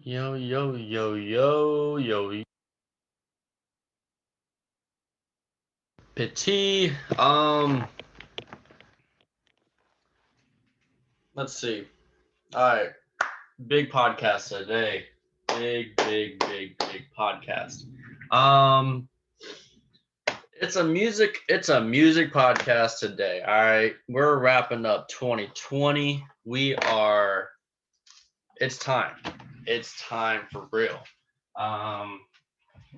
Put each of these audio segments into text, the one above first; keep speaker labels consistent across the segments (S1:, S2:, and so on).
S1: Yo, yo, yo, yo, yo, Petit. Let's see. All right, big podcast today. Big podcast. Um, it's a music podcast today. All right, we're wrapping up 2020. It's time. It's time for real. Um,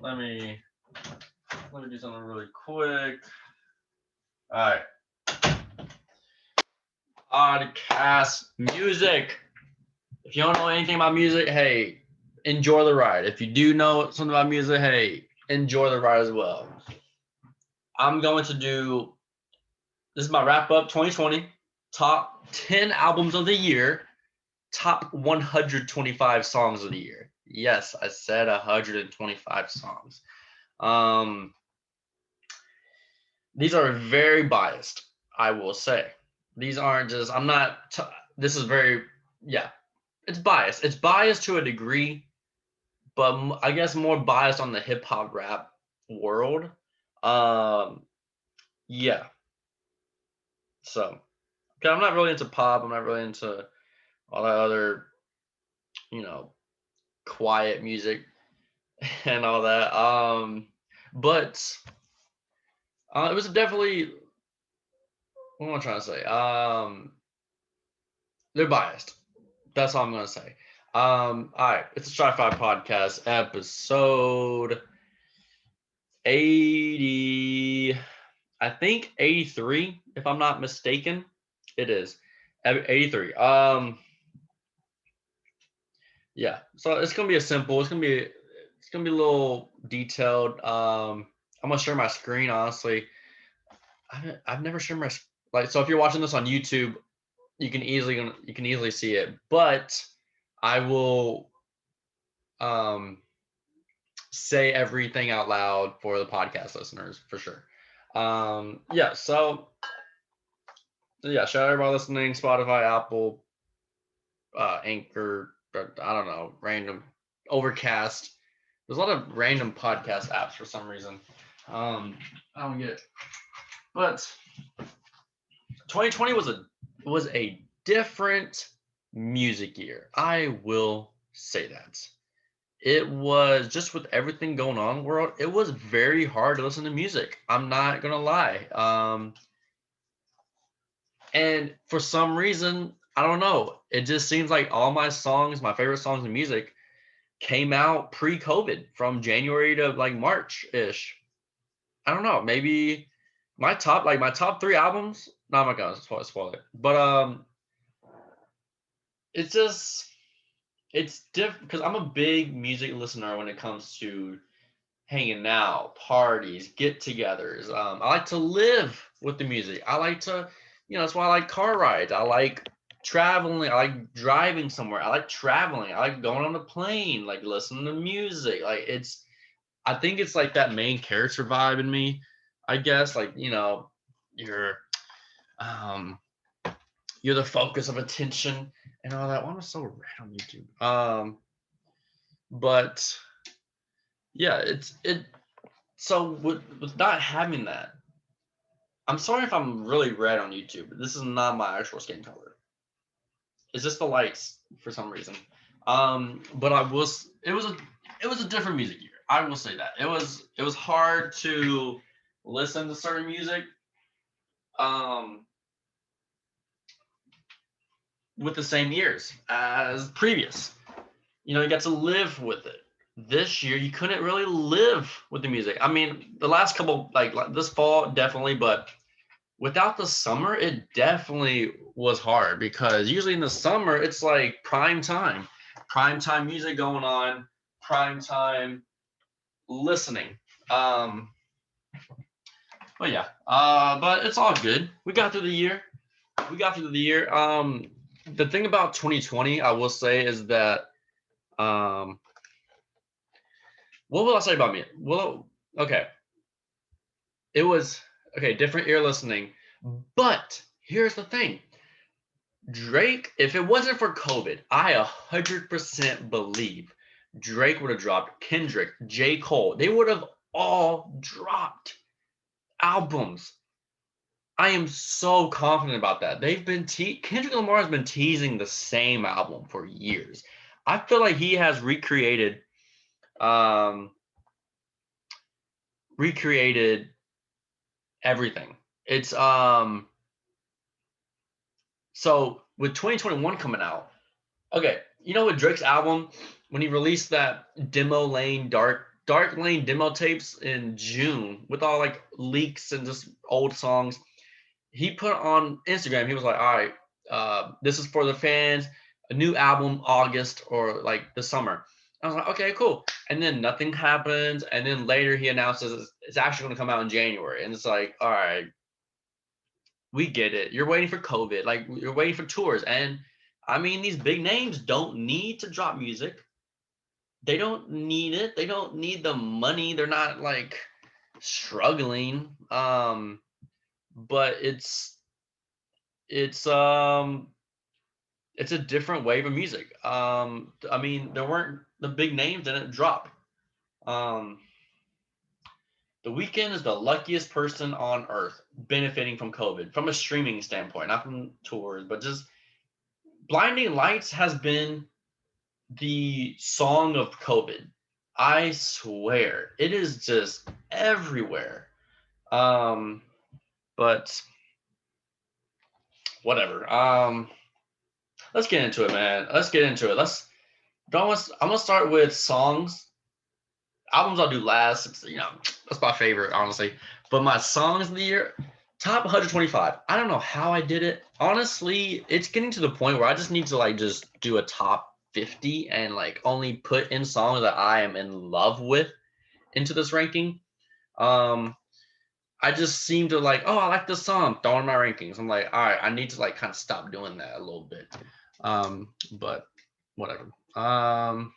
S1: let me do something really quick. All right. Podcast music. If you don't know anything about music, hey, enjoy the ride. If you do know something about music, hey, enjoy the ride as well. I'm going to do this is my wrap up 2020 top 10 albums of the year, top 125 songs of the year. Yes, I said 125 songs. Um, these are very biased, I will say. These aren't just, I'm not, this is very, yeah, it's biased. It's biased to a degree, but I guess more biased on the hip hop rap world. Um, yeah. So, 'cause I'm not really into pop. I'm not really into all that other, you know, quiet music and all that. But it was definitely what am I trying to say? They're biased. That's all I'm gonna say. All right, it's a sci-fi podcast episode 80. I think 83, if I'm not mistaken. It is 83. Yeah. So it's gonna be a simple. It's gonna be a little detailed. I'm gonna share my screen. Honestly, I've never shared my like. So if you're watching this on YouTube, you can easily see it. But I will um say everything out loud for the podcast listeners for sure. Yeah. So yeah, shout out everybody listening, Spotify, Apple, Anchor, I don't know, random Overcast. There's a lot of random podcast apps for some reason. I don't get it. But 2020 was a different music year. I will say that. It was just with everything going on in the world, it was very hard to listen to music. I'm not gonna lie. And for some reason, I don't know. It just seems like all my songs, my favorite songs in music, came out pre-COVID from January to like March-ish. I don't know. Maybe my top three albums. No, I'm not gonna spoil it. But it's just it's different because I'm a big music listener when it comes to hanging out, parties, get-togethers. I like to live with the music. I like to, that's why I like car rides. I like traveling. I like driving somewhere. I like traveling. I like going on a plane, like listening to music. I think it's like that main character vibe in me, I guess. Like, you're, um, you're the focus of attention and all that. Why am I so red on YouTube? But yeah, so with not having that, I'm sorry if I'm really red on YouTube. But this is not my actual skin color. It's just the lights for some reason. But it was a different music year. I will say that it was hard to listen to certain music um with the same ears as previous. You got to live with it. This year, you couldn't really live with the music. I mean, the last couple, like this fall, definitely, but without the summer, it definitely was hard because usually in the summer, it's like prime time music going on, prime time listening. Um, but yeah, but it's all good. We got through the year. The thing about 2020, I will say, is that um, what will I say about me? Well, okay, it was okay, different ear listening, but here's the thing: Drake, if it wasn't for COVID, I 100% believe Drake would have dropped, Kendrick, J. Cole. They would have all dropped albums. I am so confident about that. They've been Kendrick Lamar has been teasing the same album for years. I feel like he has um recreated everything. It's so with 2021 coming out, okay, you know, with Drake's album, when he released that Demo Lane Dark Lane demo tapes in June with all like leaks and just old songs, he put on Instagram, he was like, all right, this is for the fans, a new album August or like the summer. I was like, okay, cool. And then nothing happens. And then later he announces it's actually going to come out in January. And it's like, all right, we get it. You're waiting for COVID, like you're waiting for tours. And I mean, these big names don't need to drop music. They don't need it. They don't need the money. They're not like struggling. But it's it's a different wave of music. I mean, there weren't the big names didn't drop. Um, the Weeknd is the luckiest person on earth benefiting from COVID from a streaming standpoint, not from tours, but just Blinding Lights has been the song of COVID. I swear, it is just everywhere. Um, but whatever. Let's get into it, man. Let's get into it. I'm gonna start with songs. Albums I'll do last. You know, that's my favorite, honestly. But my songs of the year, top 125. I don't know how I did it. Honestly, it's getting to the point where I just need to like just do a top 50 and like only put in songs that I am in love with into this ranking. Um, I just seem to like, oh, I like this song, throw in my rankings. I'm like, all right, I need to like kind of stop doing that a little bit. But whatever. All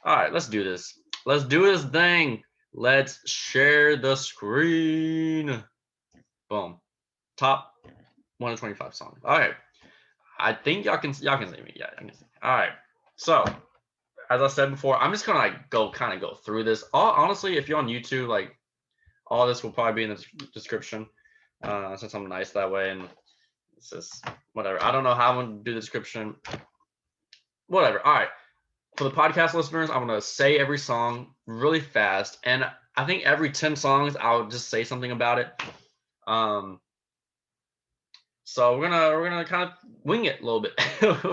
S1: right, let's do this. Let's do this thing. Let's share the screen. Boom. Top 125 songs. All right. I think y'all can see me. Yeah, I can see. All right. So as I said before, I'm just gonna like go through this. Honestly, if you're on YouTube, like all this will probably be in the description. Since I'm nice that way, and it's just whatever. I don't know how I'm gonna do the description. Whatever. All right. For the podcast listeners, I'm gonna say every song really fast, and I think every 10 songs I'll just say something about it. So we're gonna kind of wing it a little bit,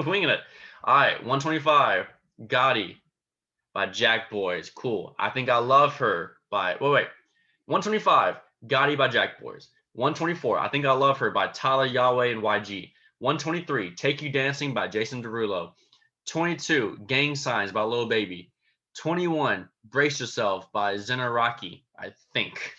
S1: winging it. All right, 125, Gotti by Jack Boys. Cool. I Think I Love Her by 125, Gotti by Jack Boys. 124, I Think I Love Her by Tyler Yahweh and YG. 123, Take You Dancing by Jason Derulo. 22, Gang Signs by Lil Baby. 21, Brace Yourself by Zenaraki, I think.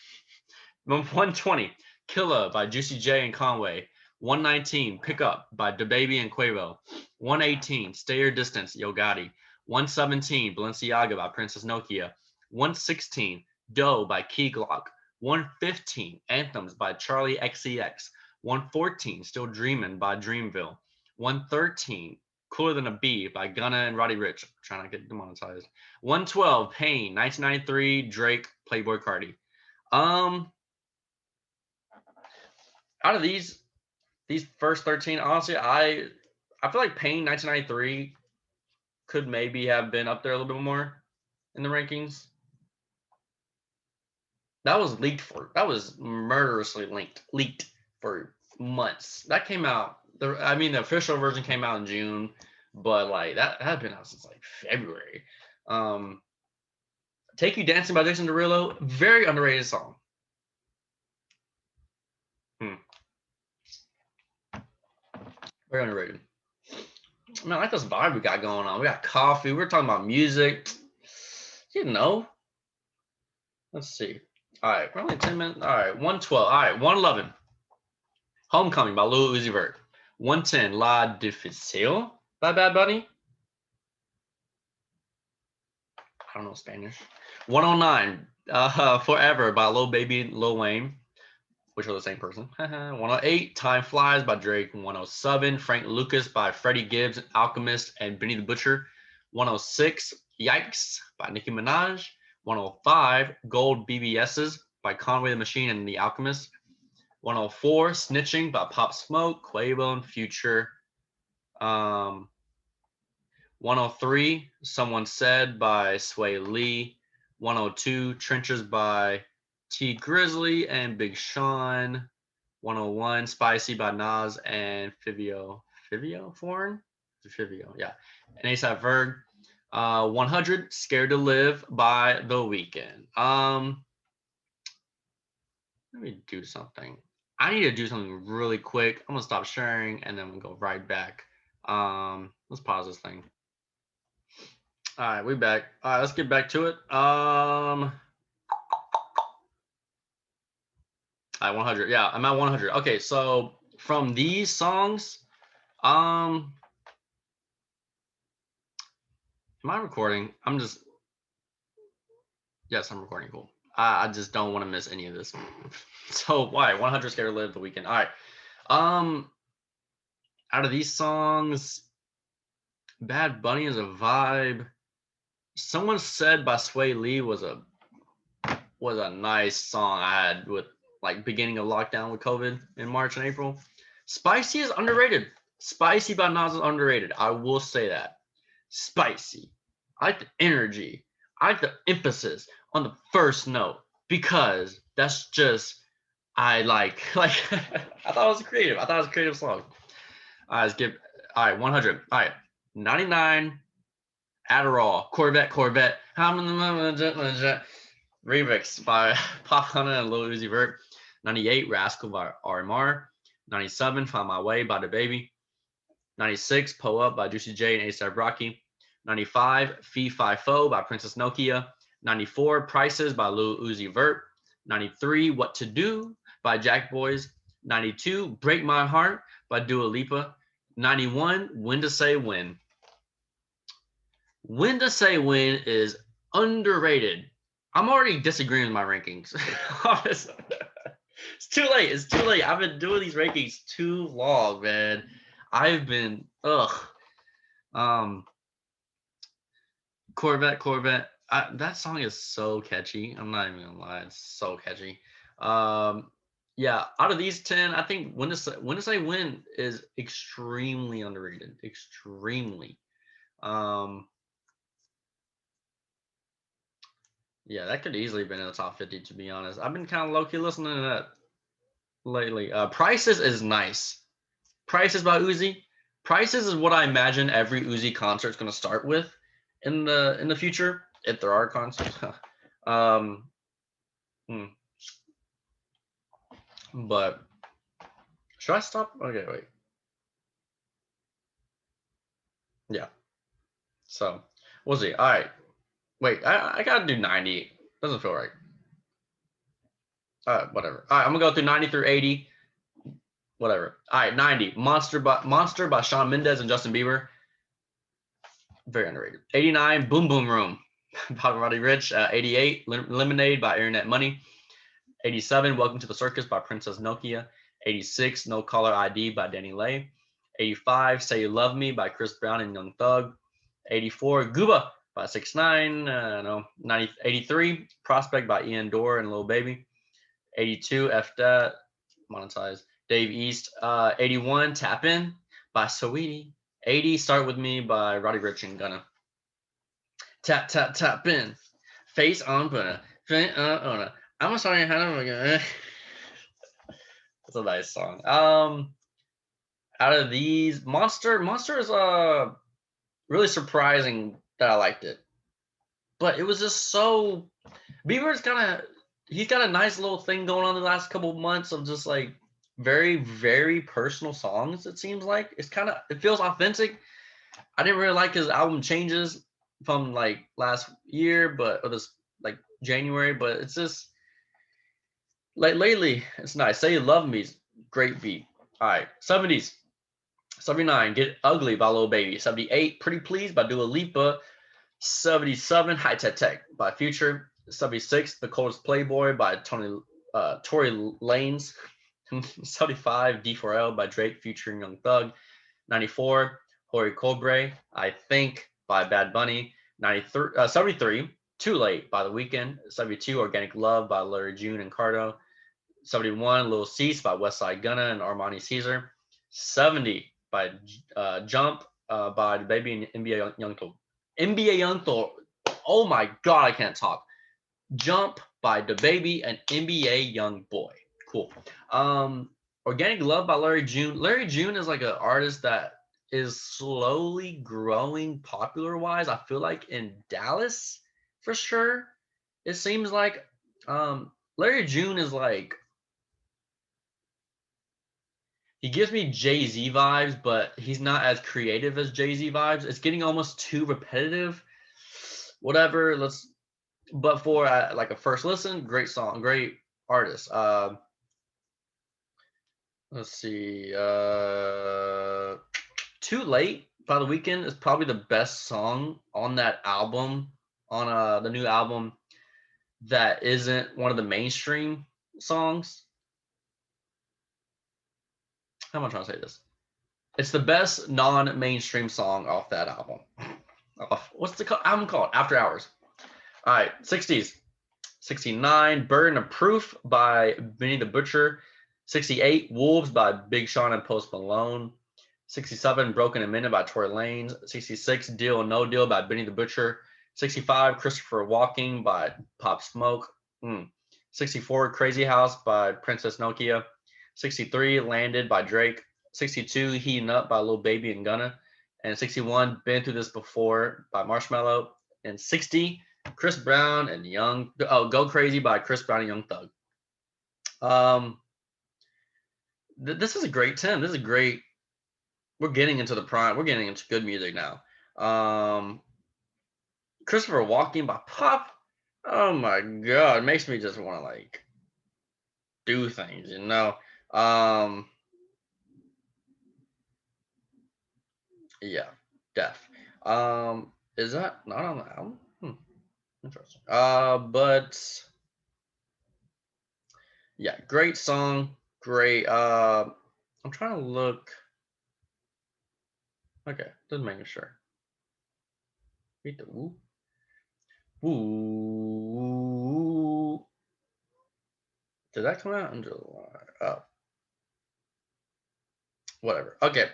S1: 120, Killa by Juicy J and Conway. 119, Pick Up by DaBaby and Quavo. 118, Stay Your Distance, Yo Gotti. 117, Balenciaga by Princess Nokia. 116, Doe by Key Glock. 115, Anthems by Charlie XCX. 114, Still Dreamin' by Dreamville. 113, Cooler Than a Bee by Gunna and Roddy Ricch. I'm trying to get demonetized. 112, Pain, 1993, Drake, Playboy Cardi. Out of these first 13, honestly, I feel like Pain 1993 could maybe have been up there a little bit more in the rankings. That was murderously leaked for months. That came out. The official version came out in June, but like that had been out since like February. Take You Dancing by Jason Derulo, very underrated song. Very underrated. Man, I like this vibe we got going on. We got coffee. We're talking about music. You know. Let's see. All right, we're only 10 minutes. All right, 112. All right, 111. Homecoming by Lil Uzi Vert. 110, La Difícil by Bad Bunny. I don't know Spanish. 109, Forever by Lil Baby and Lil Wayne. which are the same person. 108, Time Flies by Drake. 107, Frank Lucas by Freddie Gibbs, Alchemist, and Benny the Butcher. 106, Yikes by Nicki Minaj. 105, Gold BBS's by Conway the Machine and The Alchemist. 104, Snitching by Pop Smoke, Quavo, and Future. 103, Someone Said by Sway Lee. 102, Trenches by T Grizzly and Big Sean. 101, Spicy by Nas and Fivio Foreign? Fivio, yeah. And ASAP Ferg. 100, Scared to Live by The Weeknd. Let me do something. I need to do something really quick. I'm gonna stop sharing and then we'll go right back. Let's pause this thing. All right, we back. All right, let's get back to it. All right, 100. Yeah, I'm at 100. Okay, so from these songs, am I recording? Yes, I'm recording. Cool. I just don't want to miss any of this. So why 100 Scared to Live, The Weeknd. All right. Out of these songs, Bad Bunny is a vibe. Someone Said by Sway Lee was a nice song I had with like beginning of lockdown with COVID in March and April. Spicy is underrated. Spicy by Nas is underrated. I will say that. Spicy. I like the energy. I like the emphasis on the first note because that's just I like I thought it was creative. I thought it was a creative song. All right, let's give 100. All right, 99. Adderall, Corvette, Remix by Pop Hunter and Lil Uzi Vert. 98, Rascal by RMR. 97, Find My Way by DaBaby. 96, Pull Up by Juicy J and A$AP Rocky. 95, Fee Fi Fo by Princess Nokia. 94, Prices by Lil Uzi Vert. 93, What to Do by Jack Boys. 92, Break My Heart by Dua Lipa. 91, When to Say When. When to Say When is underrated. I'm already disagreeing with my rankings. It's too late. It's too late. I've been doing these rankings too long, man. I've been Corvette. That song is so catchy. I'm not even gonna lie. It's so catchy. Yeah, out of these 10, I think When to Say When is extremely underrated. Extremely. Yeah, that could easily have been in the top 50, to be honest. I've been kind of low-key listening to that lately. Prices is nice. Prices by Uzi. Prices is what I imagine every Uzi concert is going to start with in the future, if there are concerts. But should I stop? Okay, wait. Yeah. So we'll see. All right. Wait, I gotta do 90. Doesn't feel right. Whatever. All right, I'm gonna go through 90 through 80. Whatever. All right, 90. Monster by Shawn Mendes and Justin Bieber. Very underrated. 89. Boom Boom Room by Roddy Ricch. 88. Lemonade by Internet Money. 87. Welcome to the Circus by Princess Nokia. 86. No Caller ID by Danny Lay. 85. Say You Love Me by Chris Brown and Young Thug. 84. Gooba by 6ix9ine. 83. Prospect by Ian Dorr and Lil Baby. 82. F That. Monetize. Dave East. 81. Tap In by Saweetie. 80. Start With Me by Roddy Ricch and Gunna. Tap, tap, tap in. Face on Bunna. I'm gonna start how to again. That's a nice song. Out of these, Monster is really surprising that I liked it. But it was just so Bieber's he's got a nice little thing going on the last couple of months of just like very, very personal songs, it seems like. It feels authentic. I didn't really like his album Changes from like last year, or this like January, but it's just like lately, it's nice. Say You Love Me's great beat. All right, 70s. 79, Get Ugly by Lil Baby. 78, Pretty Please by Dua Lipa. 77, High Tech Tech by Future. 76, The Coldest Playboy by Tony Tory Lanez. 75, D4L by Drake featuring Young Thug. 94, Hori Cobre, I Think by Bad Bunny. 73, Too Late by The Weeknd. 72, Organic Love by Larry June and Cardo. 71, Lil Cease by Westside Gunna and Armani Caesar. 70 by Jump by DaBaby and NBA Youngthug. NBA Youngthug. Oh my God, I can't talk. Jump by DaBaby and NBA Youngboy. Cool. Organic Love by Larry June. Larry June is like an artist that is slowly growing popular wise. I feel like in Dallas for sure. It seems like Larry June is like, he gives me Jay-Z vibes, but he's not as creative as Jay-Z vibes. It's getting almost too repetitive. Whatever, but for like a first listen, great song, great artist. Let's see. Too Late by The Weeknd is probably the best song on that album, on the new album that isn't one of the mainstream songs. How am I trying to say this? It's the best non-mainstream song off that album. What's the album called? After Hours. All right, 60s. 69, Burden of Proof by Benny the Butcher. 68, Wolves by Big Sean and Post Malone. 67, Broken a Minute by Tory Lanez. 66, Deal or No Deal by Benny the Butcher. 65, Christopher Walking by Pop Smoke. 64, Crazy House by Princess Nokia. 63, Landed by Drake. 62, Heating Up by Lil Baby and Gunna. And 61, Been Through This Before by Marshmello. And 60, Chris Brown and Go Crazy by Chris Brown and Young Thug. This is a great 10. This is a great. We're getting into the prime. We're getting into good music now. Christopher Walking by Pop. Oh my God, it makes me just want to like do things, you know. Yeah, Def. Is that not on the album? Interesting. But yeah, great song. Great. I'm trying to look. Okay, just making sure. Read the woo. Woo. Did that come out in July? Oh. Whatever. Okay.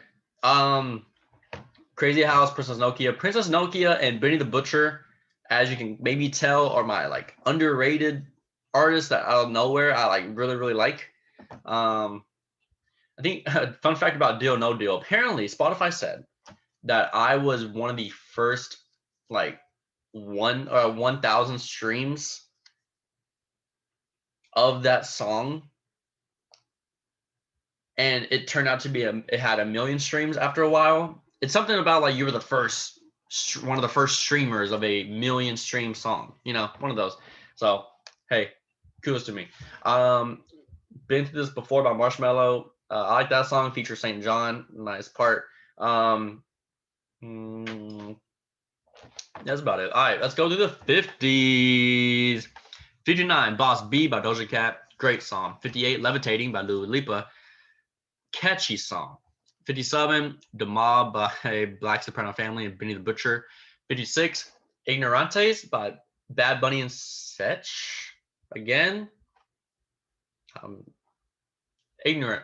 S1: Crazy House, Princess Nokia, and Benny the Butcher, as you can maybe tell, are my like underrated artists that out of nowhere I like really like. I think fun fact about Deal No Deal. Apparently, Spotify said that I was one of the first like 1,000 streams of that song, and it turned out to be it had 1 million streams after a while. It's something about like you were the first one of the first streamers of a 1 million stream song, you know, one of those. So hey, kudos to me. Been Through This Before by Marshmello. I like that song. Features St. John, nice part. That's about it. All right, let's go to the 50s. 59, Boss B by Doja Cat, great song. 58, Levitating by Lipa, catchy song. 57, The Mob by Black Soprano Family and Benny the Butcher. 56, Ignorantes by Bad Bunny and Setch. Again, I'm ignorant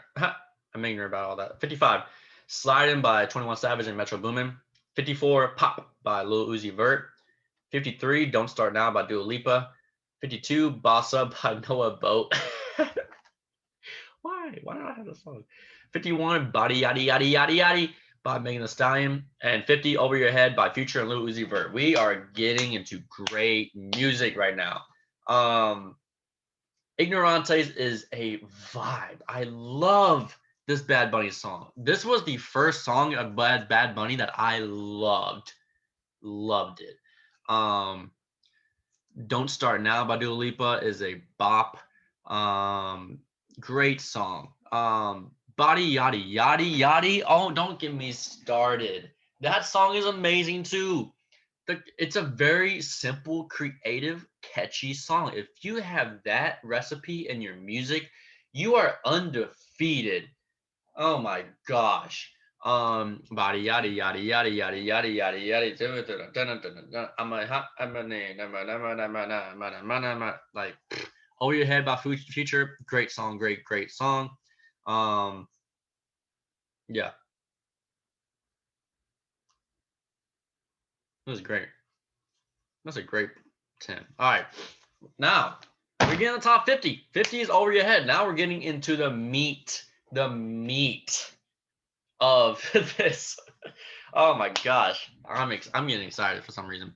S1: about all that. 55, Sliding by 21 Savage and Metro Boomin. 54, Pop by Lil Uzi Vert. 53, Don't Start Now by Dua Lipa. 52, Boss Up by Noah Boat. Why do I have this song? 51, Body Yaddy Yaddy Yaddy Yaddy by Megan Thee Stallion. And 50, Over Your Head by Future and Lil Uzi Vert. We are getting into great music right now. Ignorantes is a vibe. I love this Bad Bunny song. This was the first song of Bad Bunny that I loved. Loved it. Don't Start Now by Dua Lipa is a bop. Great song. Body Yaddy Yaddy Yaddy. Oh, don't get me started. That song is amazing too. it's a very simple, creative, catchy song. If you have that recipe in your music, you are undefeated. Oh my gosh. Body yada yada yada yada yada yada yada. Like Over Your Head by Future. Great song, great song. Um, yeah, it was great. That's a great 10. All right. Now we're getting the top 50. 50 is Over Your Head. Now we're getting into the meat of this. Oh my gosh. I'm getting excited for some reason.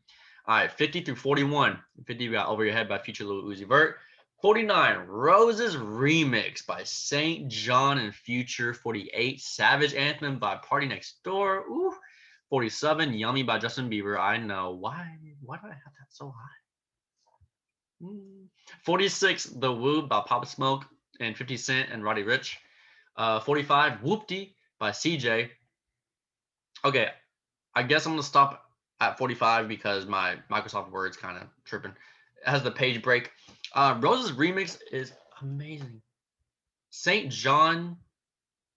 S1: All right, 50 through 41. 50 we got Over Your Head by Future Lil Uzi Vert. 49, Roses Remix by St. John and Future. 48, Savage Anthem by Party Next Door. Ooh. 47, Yummy by Justin Bieber. I know. Why do I have that so high? 46, The Woo by Papa Smoke and 50 Cent and Roddy Ricch. 45, Whoopty by CJ. Okay, I guess I'm going to stop at 45 because my Microsoft Word's kind of tripping. It has the page break. Rose's remix is amazing. St. John,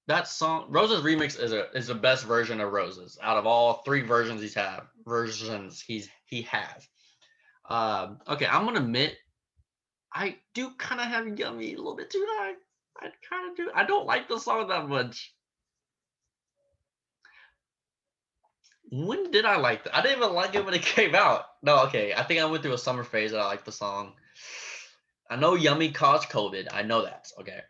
S1: that song, Rose's remix is the best version of Roses out of all three versions he has. Okay, I'm gonna admit I do kind of have Yummy a little bit too high. I kind of do. I don't like the song that much. When did I like that? I didn't even like it when it came out. No, okay. I think I went through a summer phase that I liked the song. I know Yummy caused COVID. I know that. Okay.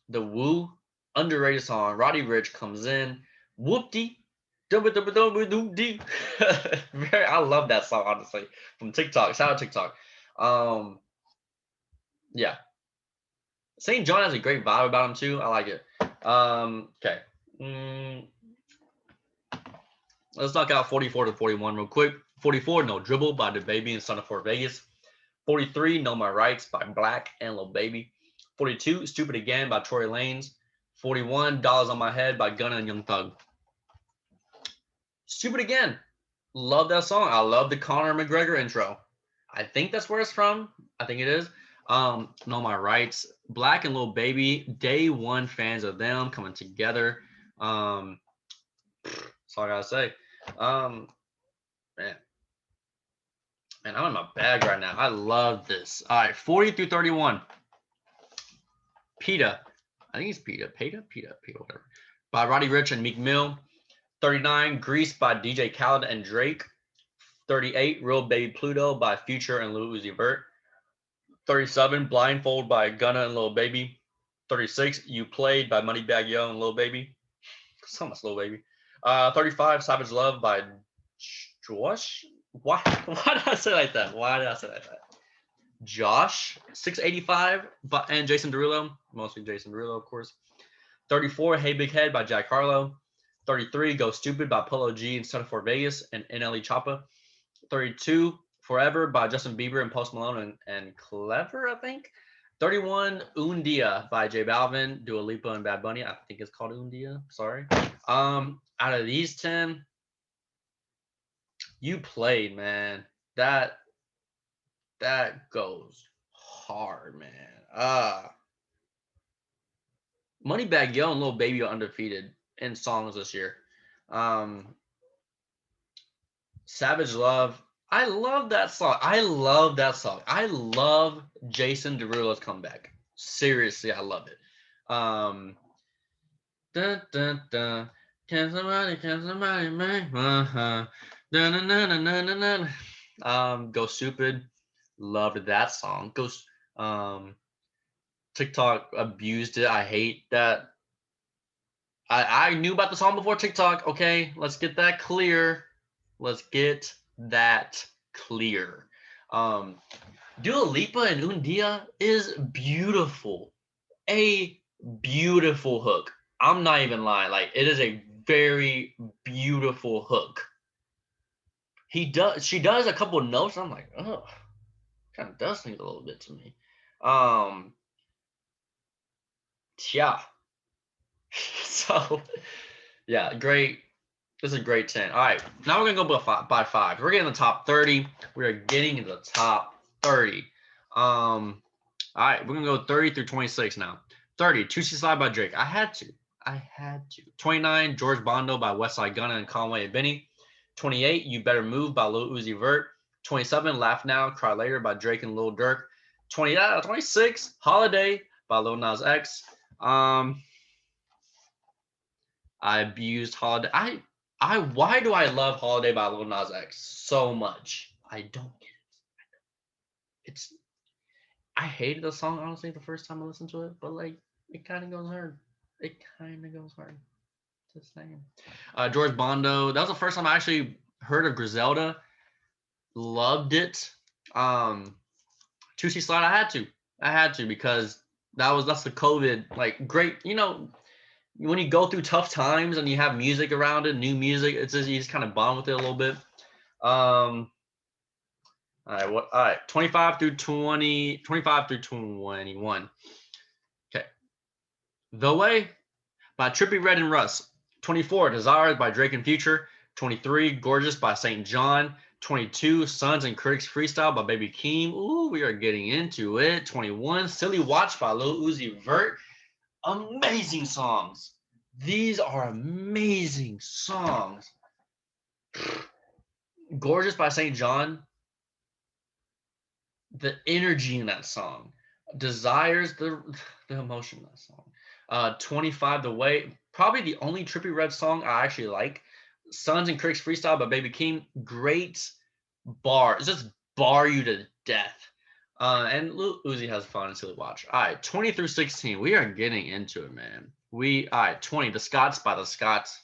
S1: The Woo, underrated song. Roddy Ricch comes in. Whoopty. I love that song, honestly. From TikTok. Shout out TikTok. Yeah. St. John has a great vibe about him too. I like it. Okay. Let's knock out 44 to 41 real quick. 44, No Dribble by DaBaby and Son of Fort Vegas. 43, Know My Rights by Black and Lil Baby. 42, Stupid Again by Tory Lanez. 41, Dollars on My Head by Gunna and Young Thug. Stupid Again. Love that song. I love the Conor McGregor intro. I think that's where it's from. I think it is. Know My Rights. Black and Lil Baby. Day one fans of them coming together. That's all I gotta say. Man, I'm in my bag right now. I love this. All right, 40 through 31. PETA. I think it's PETA, whatever. By Roddy Ricch and Meek Mill. 39, Grease by DJ Khaled and Drake. 38, Real Baby Pluto by Future and Lil Uzi Vert. 37, Blindfold by Gunna and Lil Baby. 36, You Played by Moneybagg Yo and Lil Baby. So much Lil Baby. 35, Savage Love by Josh. Why did I say like that? Josh. 685 and Jason Derulo. Mostly Jason Derulo, of course. 34, Hey Big Head by Jack Harlow. 33, Go Stupid by Polo G and Son of Fort Vegas and NLE Choppa. 32, Forever by Justin Bieber and Post Malone and Clever, I think. 31, Un Dia by J Balvin, Dua Lipa, and Bad Bunny. I think it's called Un Dia. Sorry. Out of these 10, You Played, man. That goes hard, man. Moneybagg Yo and Lil Baby are undefeated in songs this year. Savage Love. I love that song. I love Jason Derulo's comeback. Seriously, I love it. Dun, dun, dun. Can somebody make Go Stupid. Loved that song. TikTok abused it. I hate that. I knew about the song before TikTok. Okay, let's get that clear. Dua Lipa and Un Dia is beautiful. A beautiful hook. I'm not even lying. Like, it is a very beautiful hook. She does a couple notes. I'm like, oh, kind of does things a little bit to me. Yeah. So, yeah, great This is a great 10. All right, now we're gonna go by five. We're getting the top 30. We are getting into the top 30. All right, we're gonna go 30 through 26 now. 30, Juicy Slide by Drake. I had to. 29, George Bondo by Westside Gunna and Conway and Benny. 28, You Better Move by Lil Uzi Vert. 27, Laugh Now, Cry Later by Drake and Lil Durk. 26, Holiday by Lil Nas X. I abused Holiday. Why do I love Holiday by Lil Nas X so much? I don't get it. I hated the song honestly the first time I listened to it, but like it kind of goes hard. Just saying. George Bondo. That was the first time I actually heard of Griselda. Loved it. Juicy Slide. I had to because that's the COVID like great. You know, when you go through tough times and you have music around it, new music, it's just you just kind of bond with it a little bit. All right, 25 through 21. Okay. The Way by Trippie Redd and Russ. 24, Desires by Drake and Future. 23, Gorgeous by St. John. 22, Sons and Critics Freestyle by Baby Keem. Ooh, we are getting into it. 21, Silly Watch by Lil Uzi Vert. Amazing songs. These are amazing songs. Gorgeous by St. John. The energy in that song. Desires, the emotion in that song. 25, The Way. Probably the only Trippie Redd song I actually like. Sons and Critics Freestyle by Baby Keem. Great bar. It's just bar you to death. And Lil Uzi has fun and Silly Watch. All right, 20 through 16. We are getting into it, man. All right, 20, The Scots by The Scots.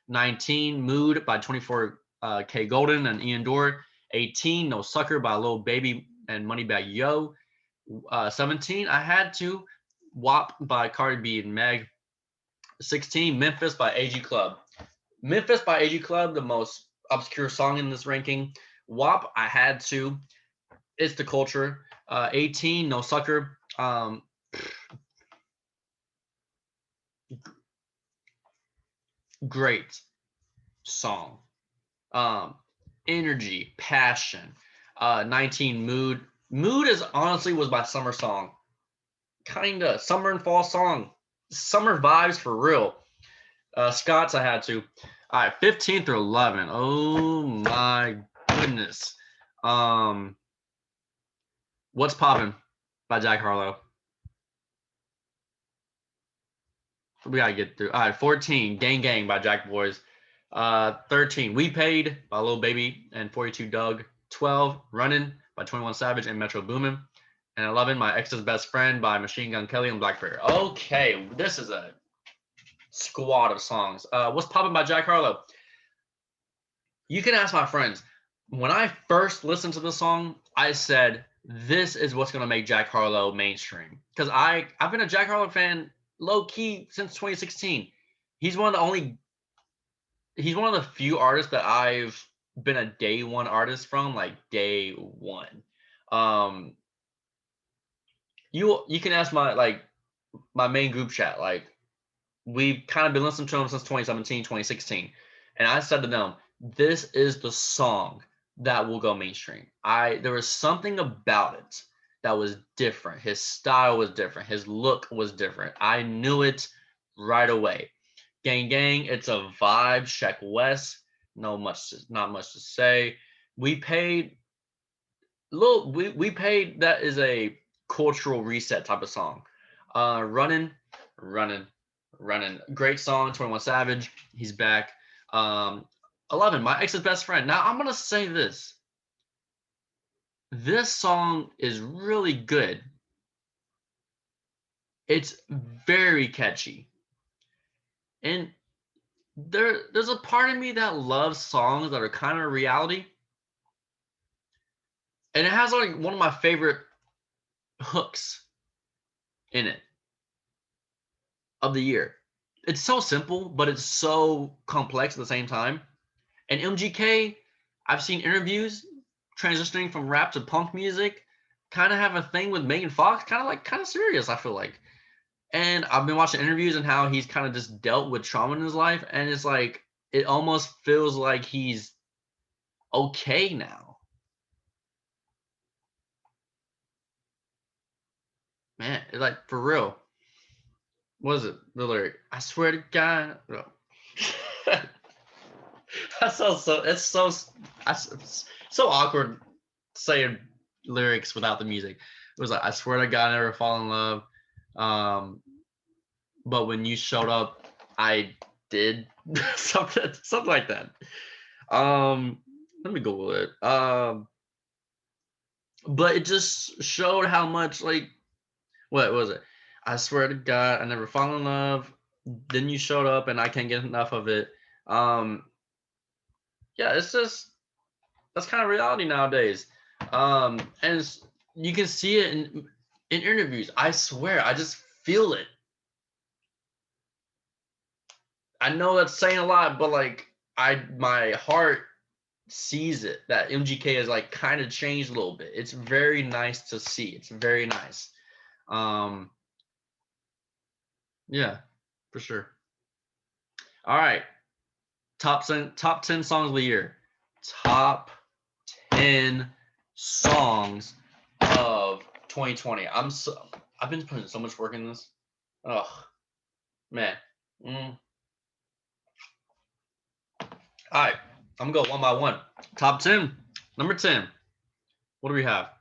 S1: 19, Mood by 24K Golden and Ian Dore. 18, No Sucker by Lil Baby and Moneybagg Yo. 17, I Had to. WAP by Cardi B and Meg. 16, Memphis by AG Club. Memphis by AG Club, the most obscure song in this ranking. WAP, I Had to. It's the Culture. 18, No Sucker. Great song. Energy, passion. 19, Mood. Mood is honestly was my summer song. Kinda summer and fall song. Summer vibes for real. Scots, I Had to. All right, 15 through 11. Oh my goodness. What's Poppin' by Jack Harlow. We gotta get through. All right, 14, Gang Gang by Jack Boys. 13, We Paid by Lil Baby and 42 Doug. 12, Runnin' by 21 Savage and Metro Boomin. And 11, My Ex's Best Friend by Machine Gun Kelly and Blackberry. Okay, this is a squad of songs. What's Poppin' by Jack Harlow? You can ask my friends. When I first listened to the song, I said, this is what's going to make Jack Harlow mainstream. Because I've been a Jack Harlow fan low-key since 2016. He's one of the few artists that I've been a day one artist from, like day one. You can ask my main group chat. Like, we've kind of been listening to him since 2017, 2016. And I said to them, this is the song that will go mainstream. There was something about it that was different. His style was different. His look was different. I knew it right away. Gang Gang, it's a vibe. Sheck West, not much to say. We Paid, that is a cultural reset type of song. Runnin'. Great song, 21 Savage. He's back. 11, My Ex's Best Friend. Now, I'm going to say this. This song is really good. It's very catchy. And there's a part of me that loves songs that are kind of reality. And it has like one of my favorite hooks in it of the year. It's so simple, but it's so complex at the same time. And MGK, I've seen interviews transitioning from rap to punk music, kind of have a thing with Megan Fox, kind of serious, I feel like. And I've been watching interviews and how he's kind of just dealt with trauma in his life, and it's it almost feels like he's okay now. Man, like for real. What is it? The lyric? I swear to God. No. That's so it's so awkward saying lyrics without the music. It was like, I swear to God, I never fall in love. But when you showed up, I did something like that. Let me Google it. But it just showed how much, like, what was it? I swear to God, I never fall in love. Then you showed up, and I can't get enough of it. Yeah, it's just that's kind of reality nowadays. And you can see it in interviews. I swear, I just feel it. I know that's saying a lot, but like my heart sees it that MGK has like kind of changed a little bit. It's very nice to see. It's very nice. Yeah, for sure. All right. Top 10 songs of the year. Top 10 songs of 2020. I've been putting so much work in this. Oh man. All right, I'm gonna go one by one. Top 10. Number 10. What do we have?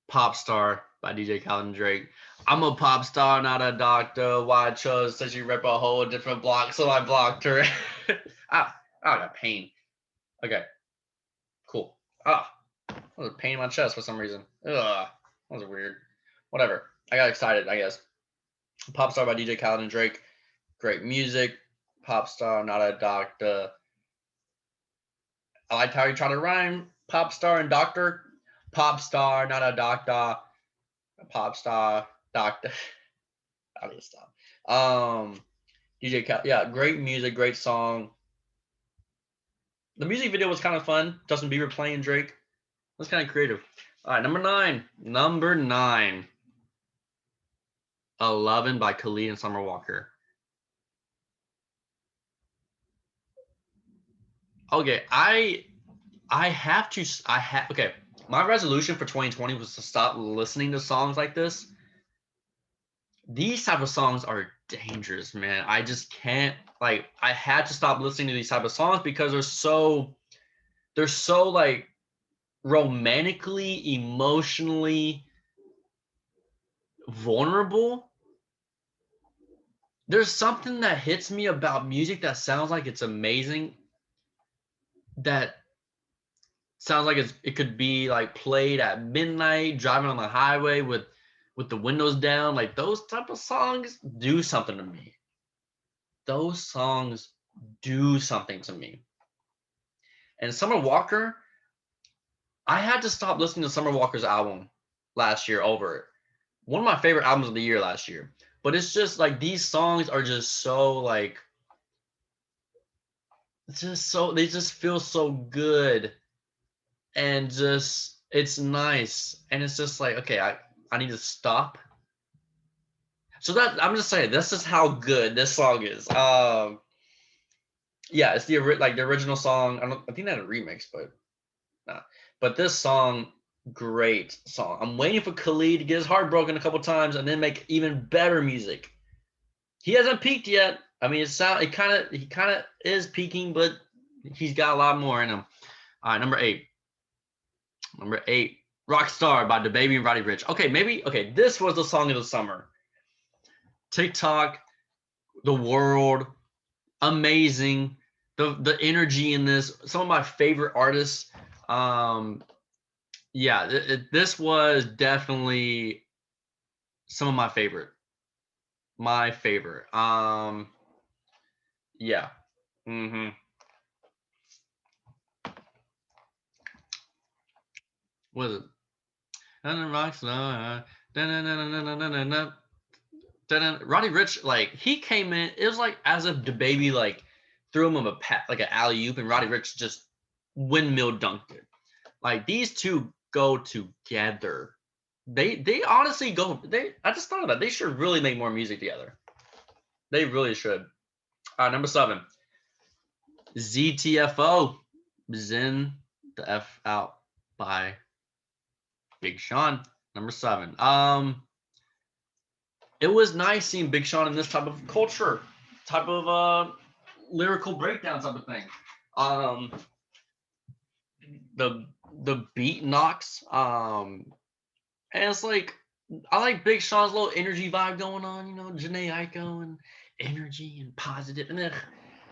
S1: Pop Star by DJ Khaled and Drake. I'm a pop star, not a doctor. Why I chose said she rep a whole different block, so I blocked her. I got pain. Okay, cool. That was a pain in my chest for some reason. Ugh, that was weird. Whatever. I got excited, I guess. Pop Star by DJ Khaled and Drake. Great music. Pop Star, not a doctor. I liked how you try to rhyme pop star and doctor. Pop star, not a doctor. Pop star, doctor. I need to stop. DJ Khaled, yeah, great music, great song. The music video was kind of fun. Justin Bieber playing Drake. It was kind of creative. All right, number 9. Number 9. 11 by Khalid and Summer Walker. Okay, okay. My resolution for 2020 was to stop listening to songs like this. These type of songs are dangerous, man. I just can't, like, I had to stop listening to these type of songs because they're so like romantically, emotionally vulnerable. There's something that hits me about music that sounds like it's amazing, that sounds like it could be like played at midnight driving on the highway with the windows down. Like those type of songs do something to me. Those songs do something to me. And Summer Walker, I had to stop listening to Summer Walker's album last year over it. One of my favorite albums of the year last year. But it's just like these songs are just so like, they just feel so good. And just, it's nice. And it's just like, okay, I need to stop. So that, I'm just saying, this is how good this song is. Yeah, it's the original song. I think they had a remix, but nah. But this song, great song. I'm waiting for Khalid to get his heart broken a couple times and then make even better music. He hasn't peaked yet. I mean, he kind of is peaking, but he's got a lot more in him. All right, number 8. Number 8, Rockstar by DaBaby and Roddy Ricch. Okay, this was the song of the summer. TikTok, the world, amazing. The energy in this, some of my favorite artists. Yeah, this was definitely some of my favorite. My favorite. Yeah. What is it? Rockstar. Roddy Ricch, like he came in, it was like as if DaBaby like threw him a like an alley oop, and Roddy Ricch just windmill dunked it. Like these two go together. They honestly go. I just thought of that. They should really make more music together. They really should. Number 7. ZTFO, Zen the F Out by Big Sean, number 7. It was nice seeing Big Sean in this type of culture, type of lyrical breakdown type of thing. The beat knocks, and it's like I like Big Sean's little energy vibe going on, you know, Janae Aiko and energy and positive, and then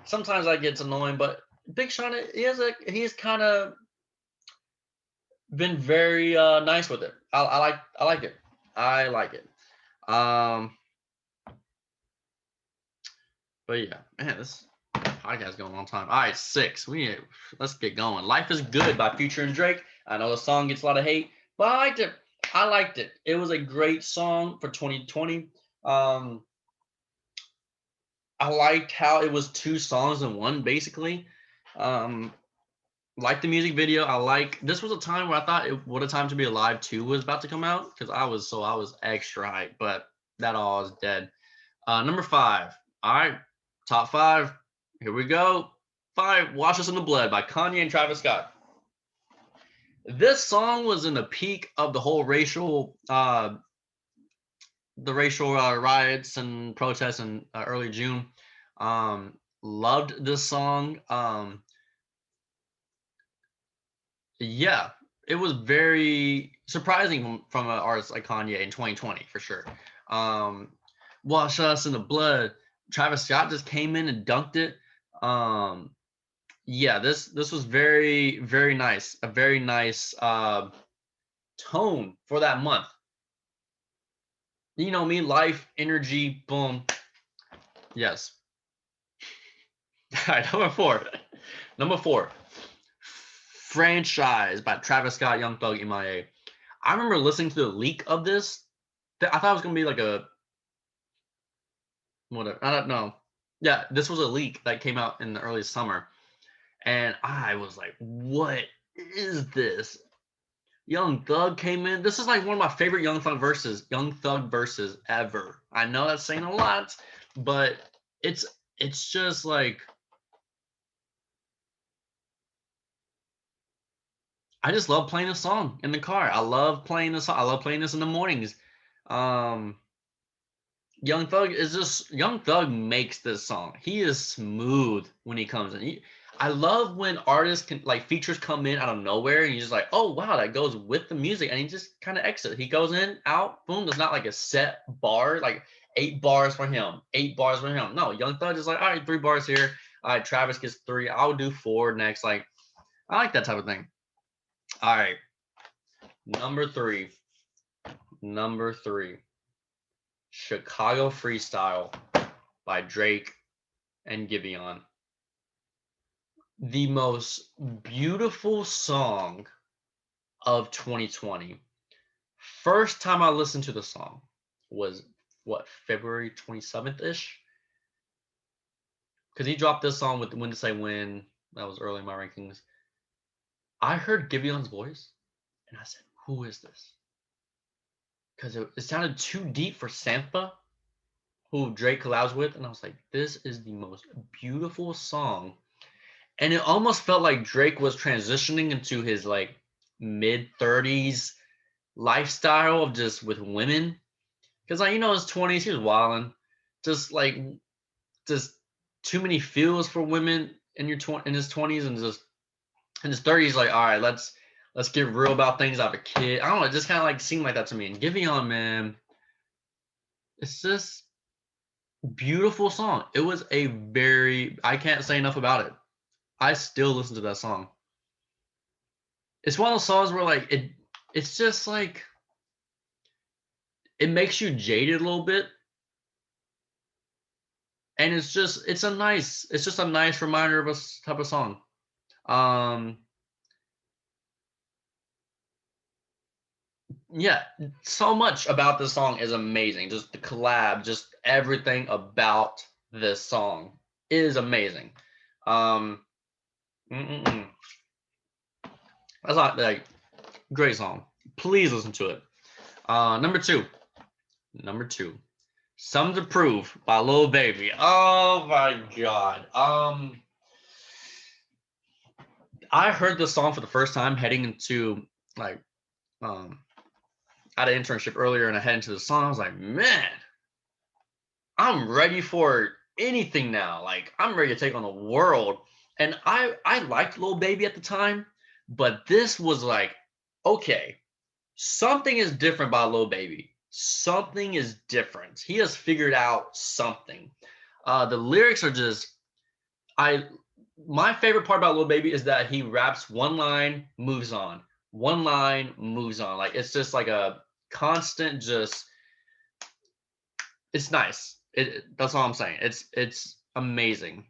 S1: sometimes that gets annoying, but Big Sean he's kind of been very nice with it. I like it. I like it. But yeah, man, this podcast going a long time. All right, 6. Let's get going. Life is Good by Future and Drake. I know the song gets a lot of hate, but I liked it. I liked it. It was a great song for 2020. I liked how it was 2 songs in one, basically. Like the music video. This was a time where I thought What a Time to Be Alive 2 was about to come out, because I was extra hyped, but that all is dead. Number 5. All right, top 5. Here we go. 5, Wash Us in the Blood by Kanye and Travis Scott. This song was in the peak of the whole racial riots and protests in early June. Loved this song. Yeah, it was very surprising from an artist like Kanye in 2020 for sure. Wash Us in the Blood. Travis Scott just came in and dunked it. Yeah, this was very, very nice. A very nice tone for that month. You know me, life, energy, boom. Yes. All right, number 4. Franchise by Travis Scott, Young Thug, MIA. I remember listening to the leak of this. I thought it was gonna be like a whatever. I don't know. Yeah, this was a leak that came out in the early summer, and I was like, "What is this?" Young Thug came in. This is like one of my favorite Young Thug verses ever. I know that's saying a lot, but it's just like I just love playing this song in the car. I love playing this song. I love playing this in the mornings. Young Thug makes this song. He is smooth when he comes in. I love when artists can like features come in out of nowhere and you're just like, oh wow, that goes with the music, and he just kind of exits. He goes in, out, boom. There's not like a set bar, like 8 bars for him, 8 bars for him. No, Young Thug is like, all right, 3 bars here. All right, Travis gets 3. I'll do 4 next. Like, I like that type of thing. All right, number 3. Chicago Freestyle by Drake and Giveon. The most beautiful song of 2020. First time I listened to the song was February 27th ish, because he dropped this song with When to Say When. That was early in my rankings. I heard Giveon's voice and I said, who is this? Because it sounded too deep for Sampha, who Drake collabs with, and I was like, this is the most beautiful song. And it almost felt like Drake was transitioning into his like mid-30s lifestyle of just with women. Because like, you know, his 20s, he was wilding. Just too many feels for women in his 20s, and just in his 30s, like, all right, let's get real about things. I have a kid. I don't know, it just kind of like seemed like that to me. And Giveon, man, it's just beautiful song. It was I can't say enough about it. I still listen to that song. It's one of those songs where like it's just like it makes you jaded a little bit. And it's just a nice reminder of a type of song. Yeah, so much about this song is amazing. Just the collab, just everything about this song is amazing. That's not like great song. Please listen to it. Number two, Something to Prove by Lil Baby. Oh my god. I heard this song for the first time heading into like I had an internship earlier and I head into the song. I was like, man, I'm ready for anything now. Like I'm ready to take on the world. And I liked Lil Baby at the time, but this was like, okay, something is different about Lil Baby. Something is different. He has figured out something. The lyrics are just I my favorite part about Lil Baby is that he raps one line, moves on. One line, moves on. Like it's just like a constant just it's nice. That's all I'm saying. It's amazing.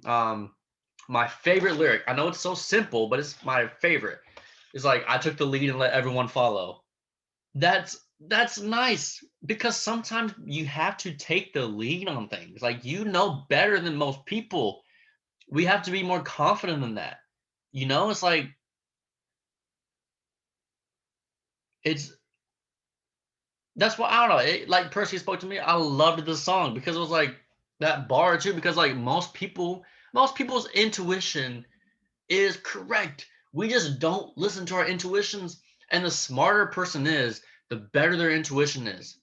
S1: My favorite lyric. I know it's so simple, but it's my favorite. It's like I took the lead and let everyone follow. That's nice because sometimes you have to take the lead on things. Like you know better than most people. We have to be more confident in that. You know, it's like it's that's what I don't know. It like personally spoke to me. I loved this song because it was like that bar too. Because like most people's intuition is correct. We just don't listen to our intuitions. And the smarter a person is, the better their intuition is.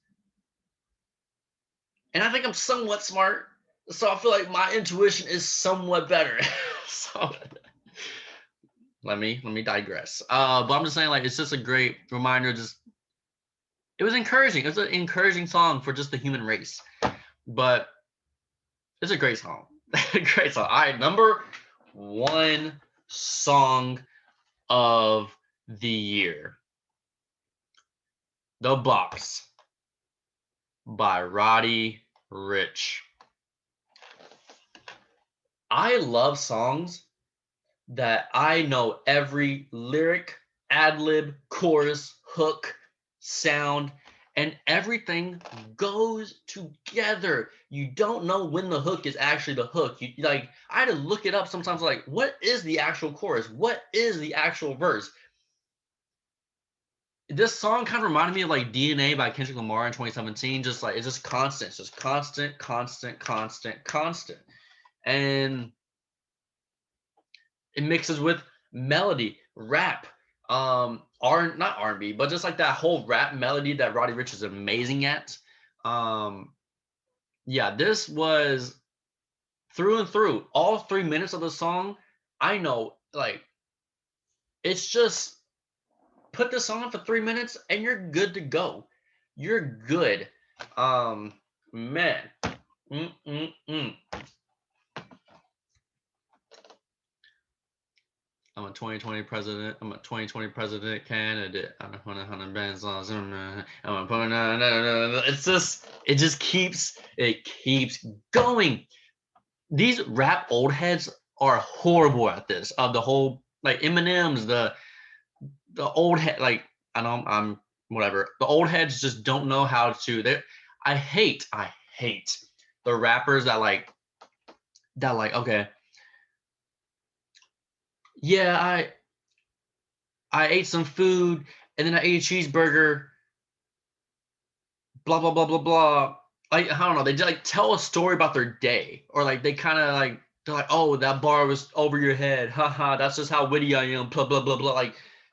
S1: And I think I'm somewhat smart, so I feel like my intuition is somewhat better. So let me digress. But I'm just saying, like, it's just a great reminder. Just it was encouraging. It was an encouraging song for just the human race. But it's a great song. Great song. All right, number one song of the year. The Box by Roddy Ricch. I love songs that I know every lyric, ad lib, chorus, hook, sound, and everything goes together. You don't know when the hook is actually the hook. You like I had to look it up sometimes like what is the actual chorus? What is the actual verse? This song kind of reminded me of like DNA by Kendrick Lamar in 2017. Just like it's just constant, it's just constant, constant, constant, constant. And it mixes with melody, rap, R not R&B, but just like that whole rap melody that Roddy Ricch is amazing at. Um, yeah, this was through and through. All 3 minutes of the song, I know, like it's just put this on for 3 minutes and you're good to go. You're good. Man. Mm-mm-mm. I'm a 2020 president. I'm a 2020 president candidate. I'm a 100 bands. It's just it keeps going. These rap old heads are horrible at this. Of the whole like Eminem's the old head like I know I'm whatever. The old heads just don't know how to. They I hate the rappers that like okay yeah I ate some food and then I ate a cheeseburger, blah blah blah blah blah. Like I don't know, they just like tell a story about their day, or like they kind of like they're like, oh, that bar was over your head, haha. That's just how witty I am, blah blah blah blah.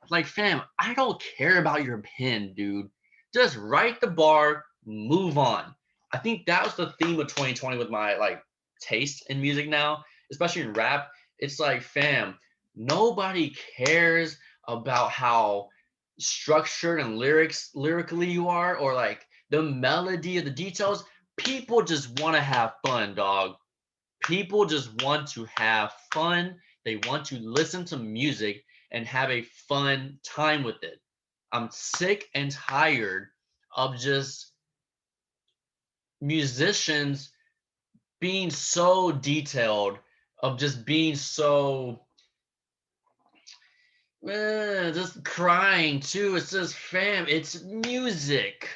S1: Like fam, I don't care about your pen, dude. Just write the bar, move on. I think that was the theme of 2020 with my like taste in music now, especially in rap. It's like, fam, nobody cares about how structured and lyrically you are, or like the melody or the details. People just want to have fun, dog. People just want to have fun. They want to listen to music and have a fun time with it. I'm sick and tired of just musicians being so detailed, of just being so just crying too. It's just fam, it's music.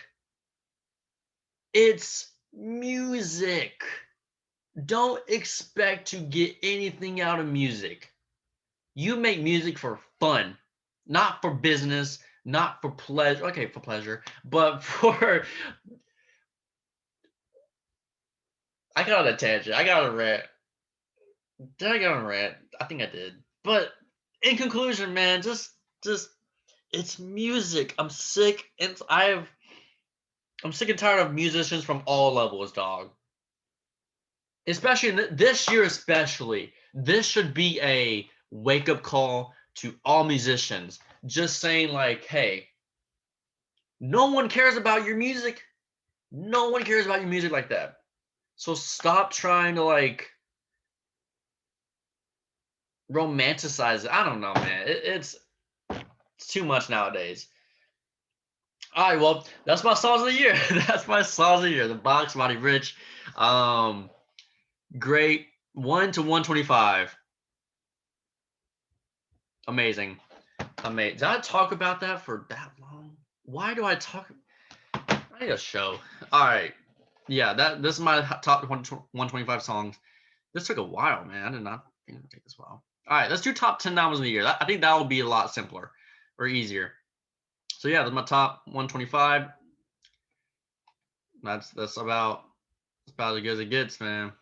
S1: It's music. Don't expect to get anything out of music. You make music for fun, not for business, not for pleasure. Okay, for pleasure, but for I got on a tangent. I got on a rant. Did I get on a rant? I think I did. But in conclusion, man, just it's music. I'm sick and I'm sick and tired of musicians from all levels, dog. Especially this year, especially this should be a wake up call to all musicians. Just saying, like, hey, no one cares about your music. No one cares about your music like that. So stop trying to like romanticize it. I don't know, man. It's too much nowadays. All right, well, that's my songs of the year. That's my songs of the year. The Box, Roddy Ricch. Great. 1 to 125. Amazing. Amazing. Did I talk about that for that long? Why do I talk? I need a show. All right. Yeah, this is my top 125 songs. This took a while, man. I did not think it would take this while. All right, let's do top 10 albums of the year. I think that will be a lot simpler or easier. So yeah, that's my top 125. That's about as good as it gets, man.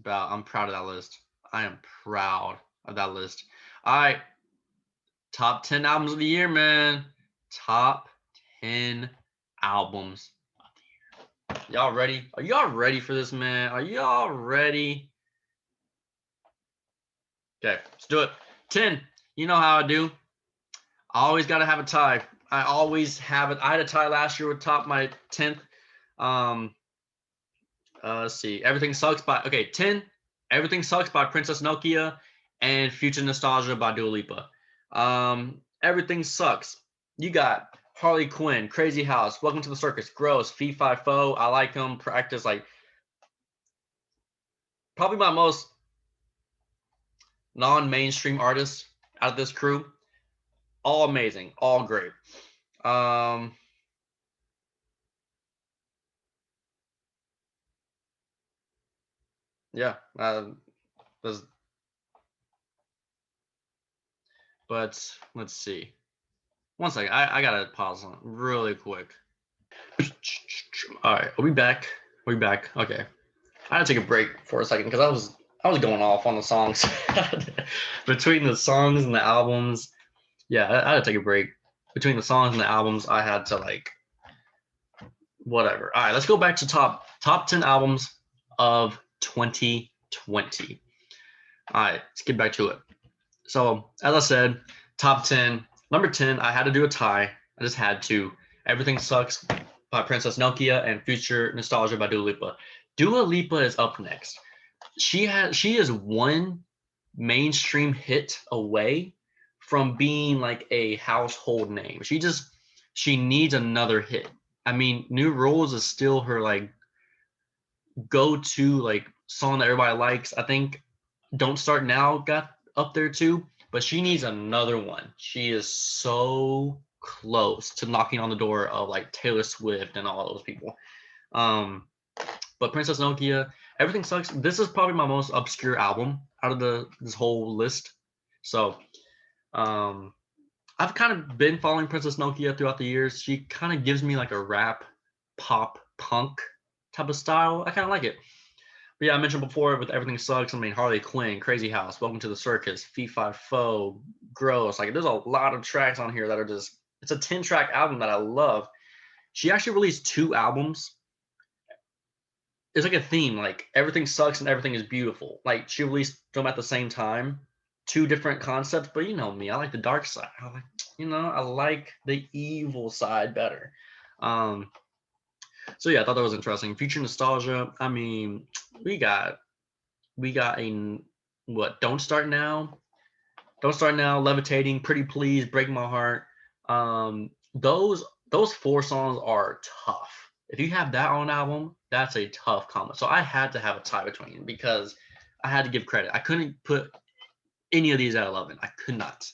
S1: I'm proud of that list. I am proud of that list. All right, top 10 albums of the year, man. Top 10 albums of the year. Y'all ready? Are y'all ready for this, man? Are y'all ready? Okay, let's do it. 10. You know how I do. I always got to have a tie. I always have it. I had a tie last year with top my 10th. Let's see. Everything Sucks by 10. Everything Sucks by Princess Nokia and Future Nostalgia by Dua Lipa. Everything Sucks. You got Harley Quinn, Crazy House, Welcome to the Circus, Gross, Fi Fo, I Like Them, Practice. Like probably my most non-mainstream artist out of this crew. All amazing, all great. Yeah. But let's see. One second. I gotta pause on really quick. All right, are we back? Are we back? Okay. I had to take a break for a second because I was going off on the songs between the songs and the albums. Yeah, I had to take a break between the songs and the albums. I had to like whatever. All right, let's go back to top 10 albums of 2020. All right, let's get back to it. So as I said, top 10. Number 10, I had to do a tie. I just had to. Everything Sucks by Princess Nokia and Future Nostalgia by Dua Lipa. Dua Lipa is up next. She is one mainstream hit away from being like a household name. She needs another hit. I mean, New Rules is still her like go-to like song that everybody likes. I think Don't Start Now got up there too, but she needs another one. She is so close to knocking on the door of like Taylor Swift and all those people. But Princess Nokia, Everything Sucks. This is probably my most obscure album out of this whole list. So I've kind of been following Princess Nokia throughout the years. She kind of gives me like a rap, pop, punk type of style. I kind of like it. But yeah, I mentioned before with Everything Sucks. I mean, Harley Quinn, Crazy House, Welcome to the Circus, Fi Fo, Gross. Like, there's a lot of tracks on here that are just. It's a 10-track album that I love. She actually released 2 albums. It's like a theme. Like Everything Sucks and Everything is Beautiful. Like she released them at the same time. 2 different concepts, but you know me. I like the dark side. I like the evil side better. So yeah, I thought that was interesting. Future Nostalgia. I mean, we got a what? Don't Start Now, Levitating, Pretty Please, Break My Heart. Those 4 songs are tough. If you have that on an album, that's a tough combo. So I had to have a tie between them because I had to give credit. I couldn't put any of these at 11. I could not.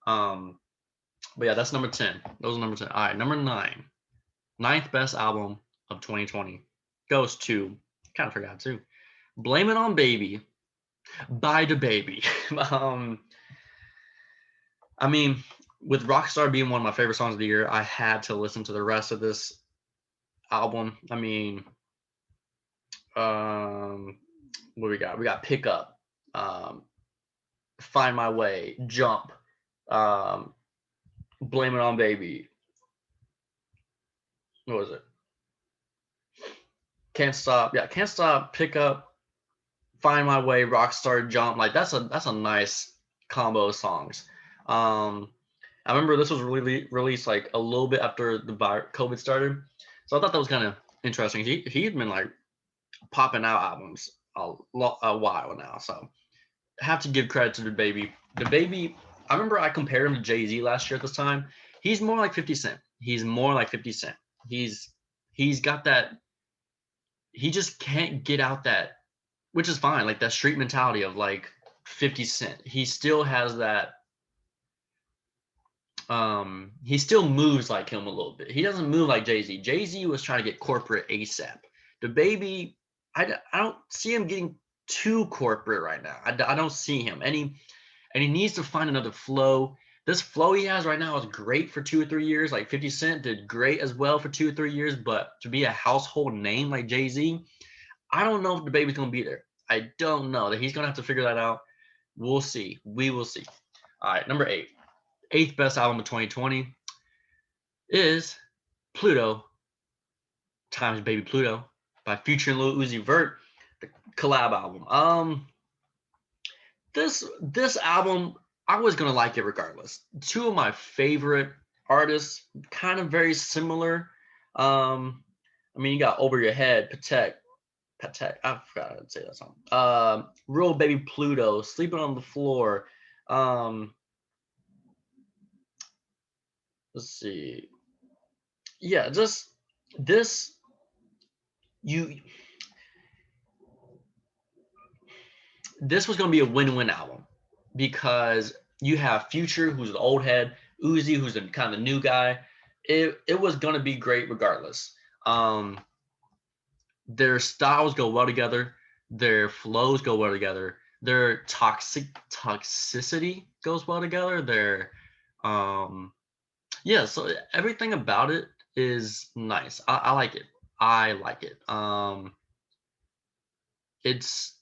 S1: But yeah, that's number 10. Those are number 10. All right, number 9. Ninth best album of 2020 goes to, kind of forgot too, Blame It on Baby by DaBaby. I mean, with Rockstar being one of my favorite songs of the year, I had to listen to the rest of this album. I mean, what we got? We got Pick Up, Find My Way, Jump, Blame It On Baby. What was it? Can't Stop. Yeah, Can't Stop. Pick Up. Find My Way. Rockstar Jump. Like that's a nice combo of songs. I remember this was really released like a little bit after the COVID started, so I thought that was kind of interesting. He'd been like popping out albums a while now, so I have to give credit to DaBaby. DaBaby, I remember I compared him to Jay-Z last year at this time. He's more like 50 Cent. He's more like 50 Cent. He's got that. He just can't get out that, which is fine. Like that street mentality of like 50 Cent. He still has that. He still moves like him a little bit. He doesn't move like Jay-Z. Jay-Z was trying to get corporate ASAP. DaBaby, I don't see him getting too corporate right now. I don't see him. And he needs to find another flow. This flow he has right now is great for 2 or 3 years. Like 50 Cent did great as well for 2 or 3 years. But to be a household name like Jay-Z, I don't know if DaBaby's going to be there. I don't know. That he's going to have to figure that out. We'll see. We will see. All right, number 8. 8th best album of 2020 is Pluto times Baby Pluto by Future and Lil Uzi Vert, the collab album. This album, I was gonna like it regardless. 2 of my favorite artists, kind of very similar. I mean, you got Over Your Head, Patek. I forgot how to say that song. Real Baby Pluto, Sleeping on the Floor. Let's see. Yeah, just this. This was going to be a win-win album because you have Future, who's the old head, Uzi, who's the kind of the new guy. It was going to be great regardless. Their styles go well together. Their flows go well together. Their toxicity goes well together. Their yeah, so everything about it is nice. I like it. I like it. It's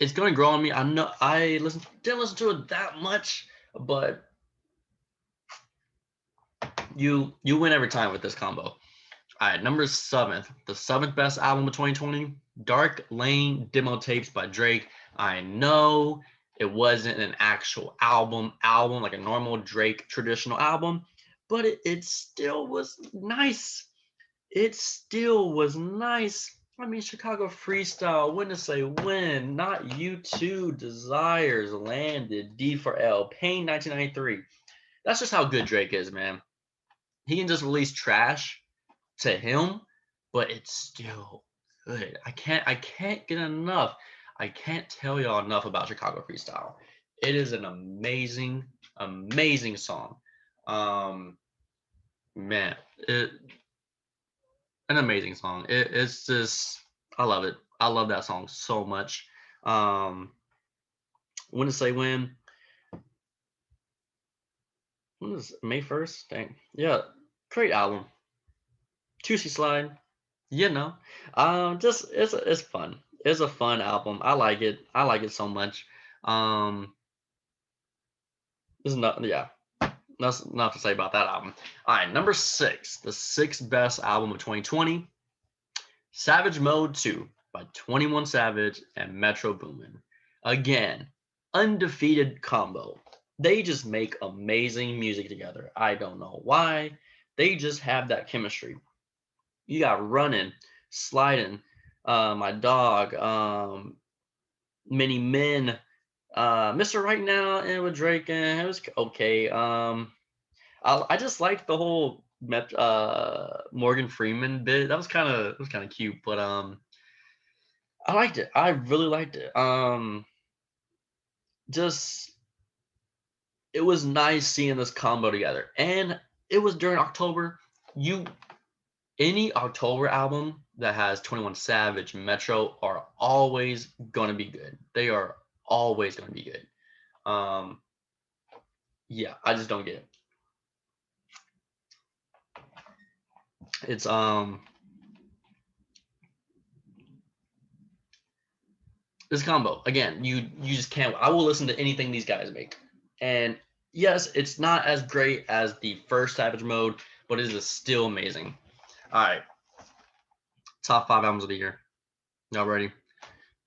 S1: going to grow on me. I know I didn't listen to it that much, but you win every time with this combo. All right, number 7th, the 7th best album of 2020, Dark Lane demo tapes by Drake. I know it wasn't an actual album like a normal Drake traditional album, but it still was nice. It still was nice. I mean, Chicago Freestyle, When to Say When, Not You Too, Desires, Landed, D for L, Pain 1993. That's just how good Drake is, man. He can just release trash to him, but it's still good. I can't get enough. I can't tell y'all enough about Chicago Freestyle. It is an amazing, amazing song. Man, an amazing song. It's just I love it. I love that song so much. When to Say When is May 1st? Dang. Yeah, great album. Juicy Slide. You know. Just it's fun. It's a fun album. I like it. I like it so much. There's not yeah. That's enough to say about that album. All right, number 6, the 6th best album of 2020, Savage Mode 2 by 21 Savage and Metro Boomin. Again, undefeated combo. They just make amazing music together. I don't know why. They just have that chemistry. You got Running, Sliding, My Dog, Many Men, Mr. Right Now, and with Drake, and it was okay. I just liked the whole Morgan Freeman bit. That was kind of cute, but I liked it. I really liked it. Just it was nice seeing this combo together, and it was during October. Any October album that has 21 Savage, Metro are always gonna be good. They are always gonna be good. Yeah, I just don't get it. It's this combo again. You just can't. I will listen to anything these guys make. And yes, it's not as great as the first Savage Mode, but it is still amazing. All right, top 5 albums of the year. Y'all ready?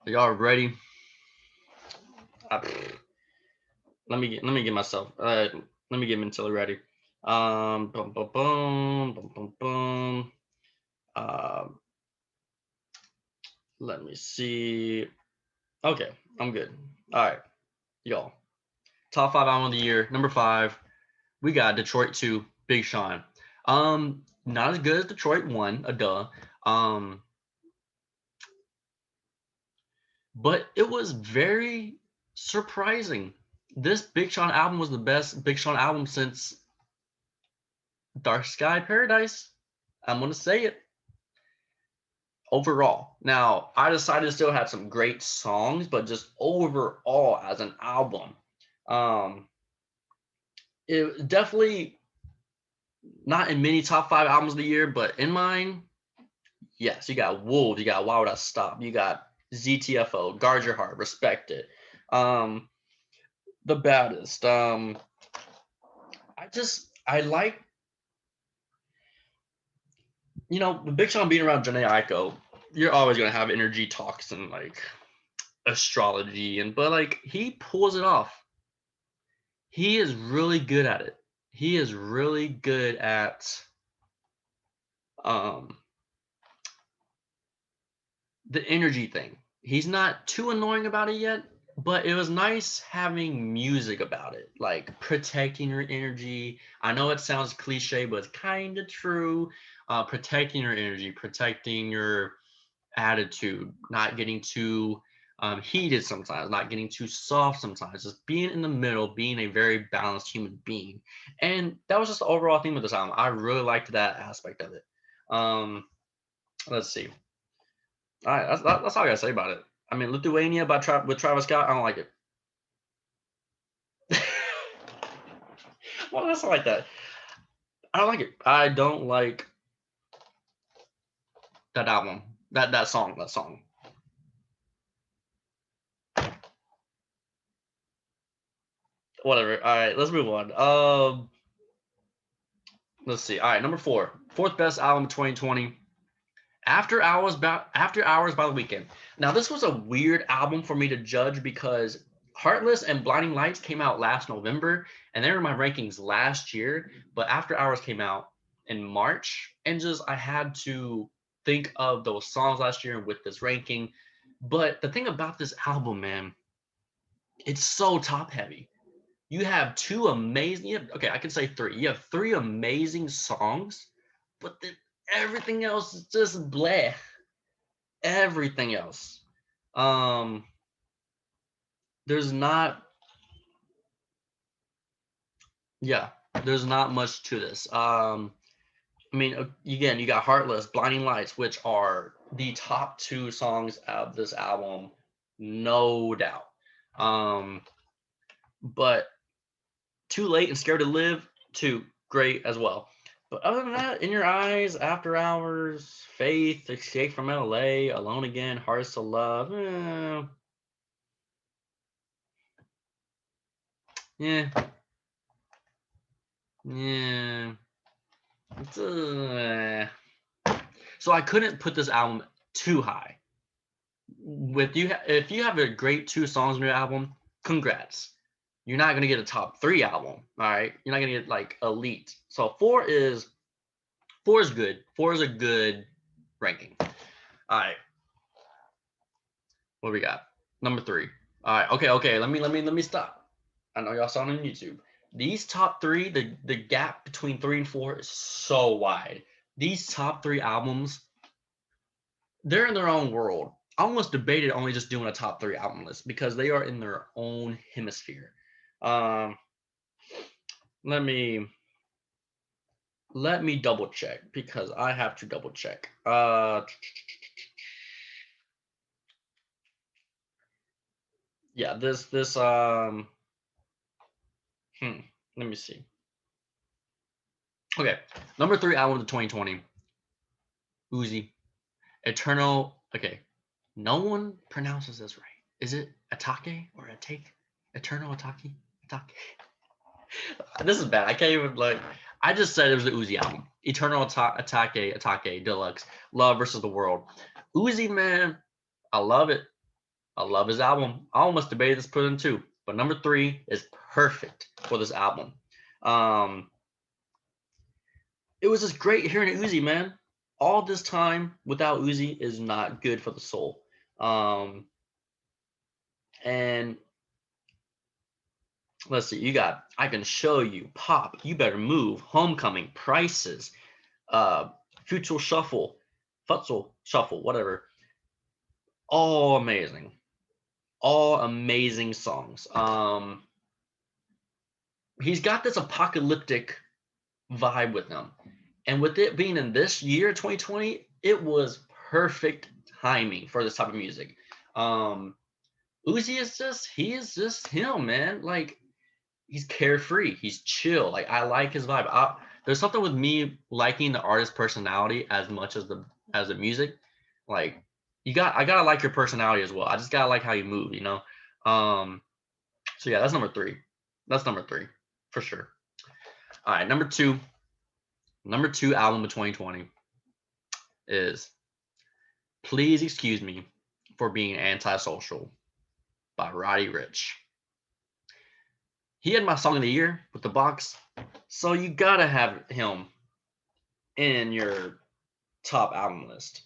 S1: Are y'all ready? Let me get myself. Let me get mentally ready. Boom, boom, boom, boom, boom, boom. Let me see. Okay, I'm good. All right, y'all. Top 5 album of the year. Number 5, we got Detroit 2, Big Sean. Not as good as Detroit 1, a duh. But it was very surprising. This Big Sean album was the best Big Sean album since Dark Sky Paradise. I'm gonna say it. Overall. Now, I decided to still have some great songs, but just overall as an album, it definitely not in many top 5 albums of the year, but in mine, yes, you got Wolves, you got Why Would I Stop, you got ZTFO, Guard Your Heart, Respect It, The Baddest. I like, the Big Sean being around Janae Aiko, you're always gonna have energy talks and like astrology, but like he pulls it off. He is really good at it. He is really good at um the energy thing. He's not too annoying about it yet, but it was nice having music about it, like protecting your energy. I know it sounds cliche, but it's kind of true. Protecting your energy, protecting your attitude, not getting too heated sometimes, not getting too soft sometimes, just being in the middle, being a very balanced human being. And that was just the overall theme of this album. I really liked that aspect of it. Let's see. All right, that's all I gotta say about it. I mean, Lithuania with Travis Scott, I don't like it. Well, that's not like that. I don't like it. I don't like that album. That song. That song. Whatever. All right, let's move on. Let's see. All right, number 4, fourth best album of 2020. After Hours by the Weeknd. Now, this was a weird album for me to judge because Heartless and Blinding Lights came out last November, and they were in my rankings last year. But After Hours came out in March, and just I had to think of those songs last year with this ranking. But the thing about this album, man, it's so top heavy. You have two amazing, okay, I can say 3. You have 3 amazing songs, but then everything else is just bleh. Everything else. Um, there's not, yeah, there's not much to this. I mean, again, you got Heartless, Blinding Lights, which are the top 2 songs of this album, no doubt. But Too Late and Scared to Live, 2, great as well. But other than that, In Your Eyes, After Hours, Faith, Escape from LA, Alone Again, Hearts to Love, yeah, yeah. So I couldn't put this album too high. If you have a great 2 songs on your album, congrats. You're not gonna get a top 3 album, all right? You're not gonna get like elite. So 4 is good. 4 is a good ranking. All right, what we got? Number 3. All right, okay. Let me stop. I know y'all saw it on YouTube. These top 3, the gap between 3 and 4 is so wide. These top 3 albums, they're in their own world. I almost debated only just doing a top 3 album list because they are in their own hemisphere. Um, let me double check because I have to double check. Yeah, let me see. Okay, number 3 album of 2020, Uzi, Eternal. Okay, no one pronounces this right. Is it Atake or Atake? Eternal Atake? Atake. This is bad. I can't even like. I just said it was the Uzi album. Eternal Atake, Deluxe, Love versus the World. Uzi, man, I love it. I love his album. I almost debated this put in two, but number 3 is perfect for this album. It was just great hearing Uzi, man. All this time without Uzi is not good for the soul. And let's see, you got I Can Show You, Pop, You Better Move, Homecoming, Prices, Future Shuffle, Futsal Shuffle, whatever. All amazing. All amazing songs. He's got this apocalyptic vibe with him. And with it being in this year, 2020, it was perfect timing for this type of music. Uzi he is just him, man. Like, he's carefree, he's chill. Like, I like his vibe. There's something with me liking the artist's personality as much as the music. Like, I gotta like your personality as well. I just gotta like how you move, you know. So yeah, that's number 3. That's number 3 for sure. All right, number 2 album of 2020 is Please Excuse Me for Being Antisocial by Roddy Ricch. He had my song of the year with the box, so you gotta have him in your top album list.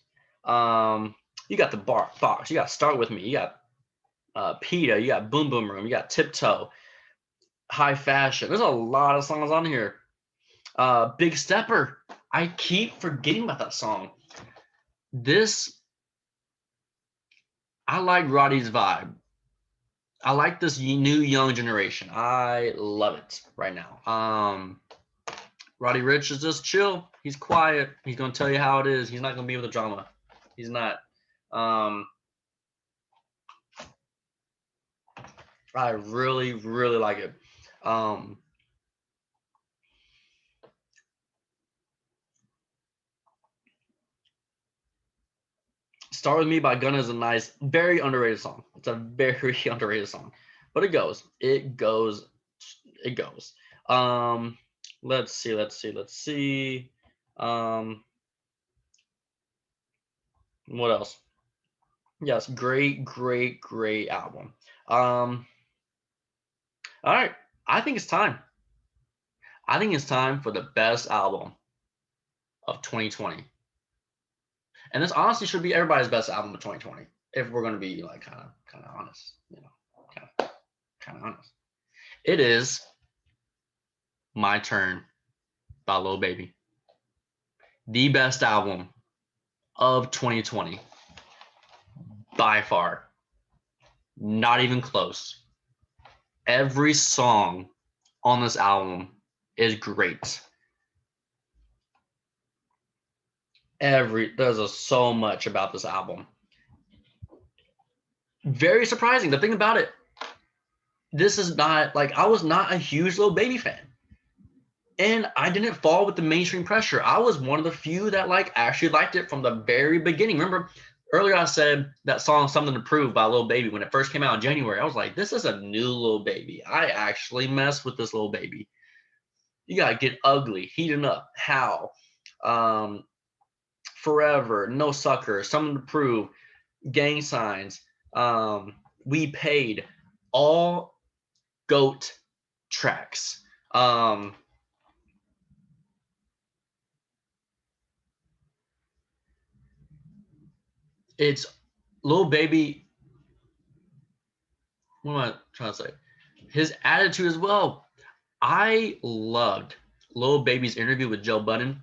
S1: You got the box, you got Start With Me, you got PETA, you got Boom Boom Room, you got Tiptoe, High Fashion. There's a lot of songs on here. Big Stepper. I keep forgetting about that song. I like Roddy's vibe. I like this new young generation. I love it right now. Roddy Ricch is just chill. He's quiet. He's gonna tell you how it is. He's not gonna be with the drama. He's not. I really, really like it. Start With Me by Gunna is a nice, very underrated song. It's a very underrated song, but it goes. Let's see. What else? Yes, great album. All right, I think it's time. I think it's time for the best album of 2020. And this honestly should be everybody's best album of 2020, if we're gonna be like kind of honest, you know, kind of honest. It is My Turn by Lil Baby. The best album of 2020. By far. Not even close. Every song on this album is great. There's so much about this album. Very surprising. The thing about it, this is not like, I was not a huge Lil Baby fan. And I didn't fall with the mainstream pressure. I was one of the few that like actually liked it from the very beginning. Remember earlier I said that song Something to Prove by Lil Baby, when it first came out in January, I was like, this is a new Lil Baby. I actually mess with this Lil Baby. You gotta Get Ugly, Heating Up, How, Forever, No Sucker, Something to Prove, Gang Signs, We Paid, all GOAT tracks. It's Lil Baby. What am I trying to say? His attitude as well. I loved Lil Baby's interview with Joe Budden.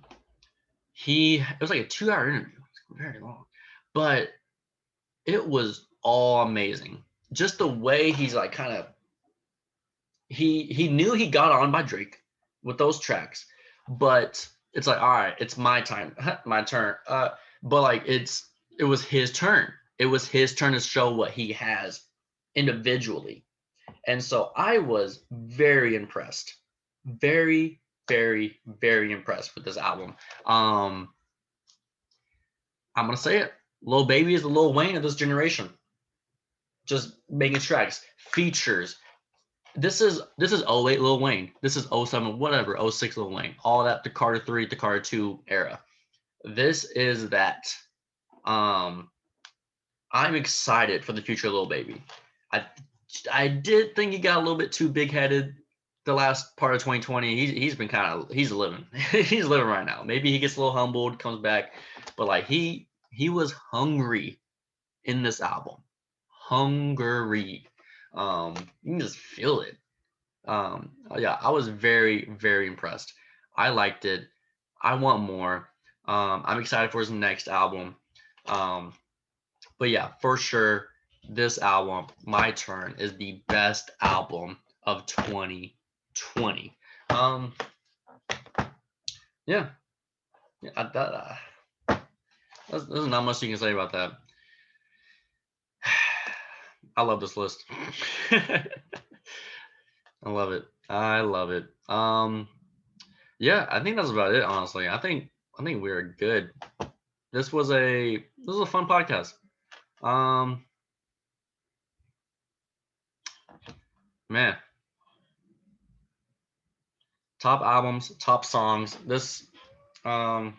S1: It was like a 2-hour interview. It's very long, but it was all amazing. Just the way he's like kind of he knew he got on by Drake with those tracks, but it's like, all right, it's my time, my turn. But like it was his turn. It was his turn to show what he has individually. And so I was very impressed. Very, very, very impressed with this album. I'm gonna say it. Lil Baby is the Lil Wayne of this generation. Just making tracks, features, This is 08 Lil Wayne. This is 07 whatever, 06 Lil Wayne. All that, the Carter 3 to Carter 2 era. This is that. Um, I'm excited for the future of Lil Baby. I I did think he got a little bit too big headed the last part of 2020. He's been kind of he's living he's living right now. Maybe he gets a little humbled, comes back, but like he was hungry in this album, hungry. You can just feel it. Yeah, I was very impressed. I liked it. I want more. I'm excited for his next album. Um, but yeah, for sure, this album, My Turn, is the best album of 2020. Um, yeah, yeah there's not much you can say about that. I love this list. I love it. I love it. Yeah, I think that's about it. Honestly, I think we're good. This was a fun podcast. Um, Man, top albums, top songs. This, um,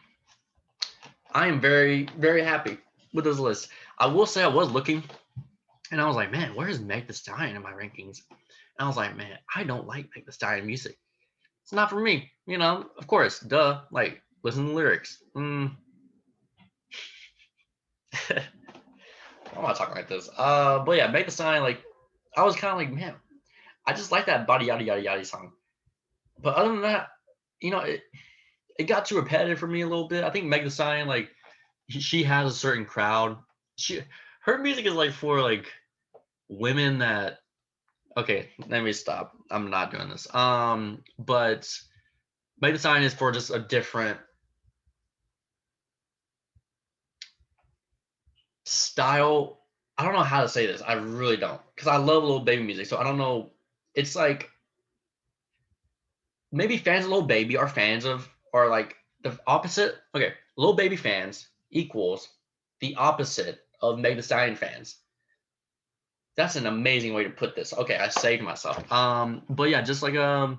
S1: I am very happy with this list. I will say I was looking, and I was like, man, where is Meg Thee Stallion in my rankings? And I was like, man, I don't like Meg Thee Stallion music. It's not for me. Of course, duh. Like, listen to the lyrics. Why am I talking like this? But yeah, Meg Thee Stallion, like, I was kind of like, man, I just like that body yada yada yada song. But other than that, it got too repetitive for me a little bit. I think Meg Thee Stallion, like, she has a certain crowd. Her music is like for like women that. Okay, let me stop. I'm not doing this. But Meg Thee Stallion is for just a different style. I don't know how to say this. I really don't, because I love Lil Baby music. So I don't know. It's like maybe fans of Lil Baby are fans of, or like the opposite. Okay, Lil Baby fans equals the opposite of Meg Thee Stallion fans. That's an amazing way to put this. Okay, I saved myself. But yeah, just like yeah,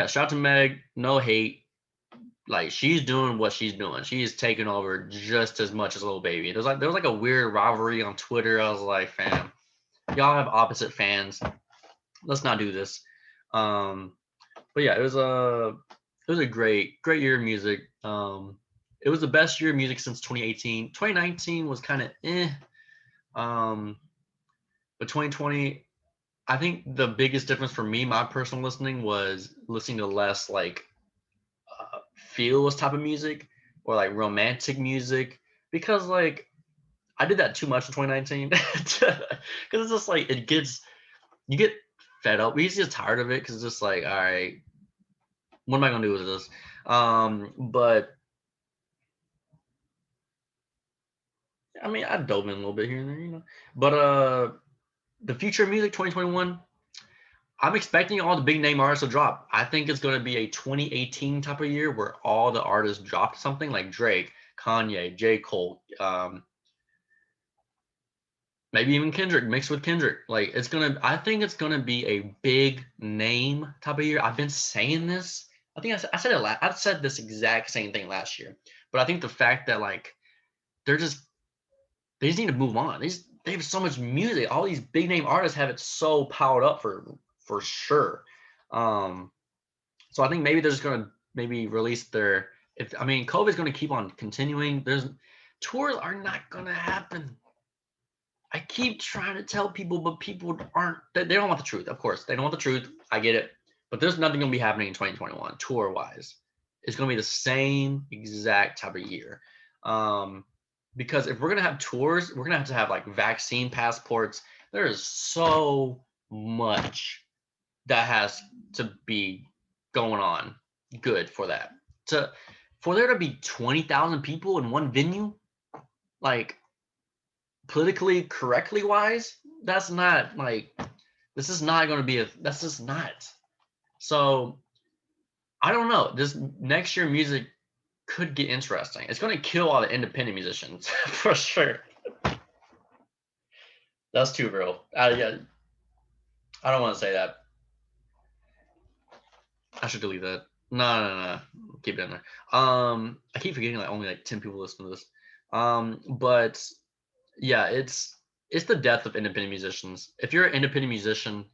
S1: shout out to Meg. No hate. Like, she's doing what she's doing. She's taking over just as much as Lil Baby. There was like a weird rivalry on Twitter. I was like, fam, y'all have opposite fans. Let's not do this. But yeah, it was a great year of music. It was the best year of music since 2018. 2019 was kind of eh. But 2020, I think the biggest difference for me, my personal listening, was listening to less like feels type of music or like romantic music, because like I did that too much in 2019 because it's just like you get fed up. We just get tired of it because it's just like, all right, what am I gonna do with this? But I mean, I dove in a little bit here and there. But the future of music 2021, I'm expecting all the big name artists to drop. I think it's going to be a 2018 type of year where all the artists dropped something, like Drake, Kanye, J. Cole, maybe even Kendrick mixed with Kendrick. Like, I think it's gonna be a big name type of year. I've been saying this. I think I said it. I said this exact same thing last year. But I think the fact that like they're just they just need to move on. They have so much music. All these big name artists have it so powered up for sure. Um, so I think maybe they're just gonna maybe release their. If I mean, COVID's gonna keep on continuing. There's tours are not gonna happen. I keep trying to tell people, but people they don't want the truth. Of course, they don't want the truth. I get it. But there's nothing going to be happening in 2021 tour wise. It's going to be the same exact type of year. Because if we're going to have tours, we're going to have like vaccine passports. There is so much that has to be going on good for that. For there to be 20,000 people in one venue, like, politically correctly wise, that's not like, this is not going to be that's just not. So I don't know, this next year music could get interesting. It's going to kill all the independent musicians for sure. That's too real. Yeah, I don't want to say that. I should delete that. No. Keep it in there. I keep forgetting like only like 10 people listen to this. But yeah, it's the death of independent musicians. If you're an independent musician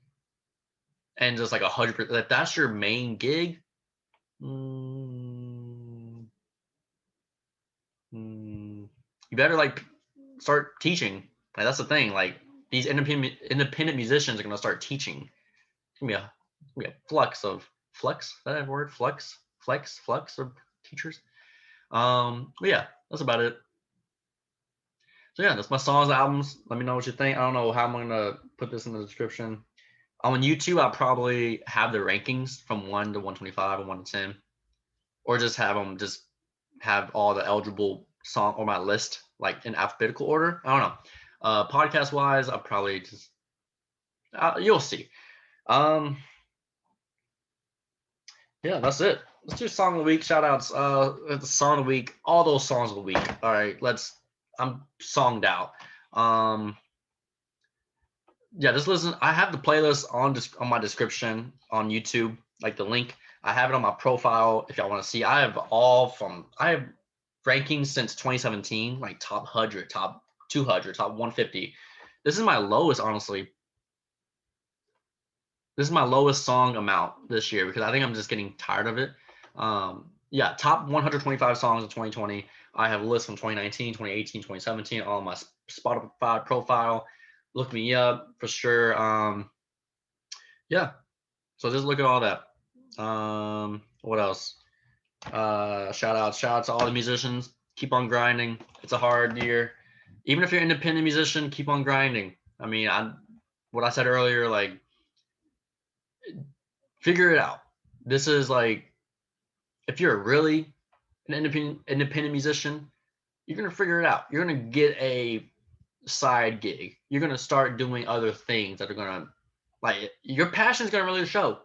S1: and just like 100%, if that's your main gig, you better like start teaching. Like that's the thing. Like these independent musicians are gonna start teaching. It's gonna be a flux of flex. Is that a word? Flux of teachers. But yeah, that's about it. So yeah, that's my songs, albums. Let me know what you think. I don't know how I'm gonna put this in the description. On YouTube, I'll probably have the rankings from 1 to 125 and 1 to 10, or just have them just have all the eligible song on my list like in alphabetical order. I don't know. Podcast wise, I'll probably just you'll see. Um, yeah, that's it. Let's do song of the week. Shout outs. The song of the week. All those songs of the week. All right, I'm songed out. Yeah, just listen. I have the playlist on my description on YouTube, like the link. I have it on my profile if y'all want to see. I have rankings since 2017, like top 100, top 200, top 150. This is my lowest, honestly. This is my lowest song amount this year because I think I'm just getting tired of it. Yeah, top 125 songs in 2020. I have lists from 2019, 2018, 2017 on my Spotify profile. Look me up for sure. Yeah, so just look at all that. What else? Shout out to all the musicians. Keep on grinding. It's a hard year. Even if you're an independent musician, keep on grinding. I mean, what I said earlier, like figure it out. This is like if you're really an independent musician, you're gonna figure it out. You're gonna get a side gig. You're gonna start doing other things that are gonna like your passion is gonna really show.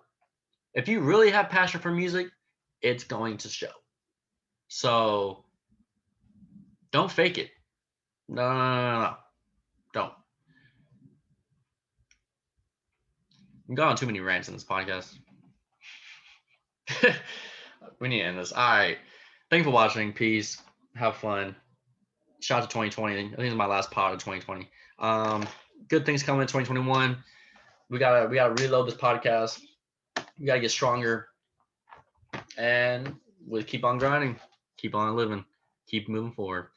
S1: If you really have passion for music, it's going to show. So don't fake it. No. Don't. I'm going on too many rants in this podcast. We need to end this. All right. Thank you for watching. Peace. Have fun. Shout out to 2020. I think it's my last pod of 2020. Good things coming in 2021. We gotta reload this podcast. We gotta get stronger. And we'll keep on grinding. Keep on living. Keep moving forward.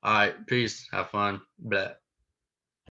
S1: All right. Peace. Have fun. Blah.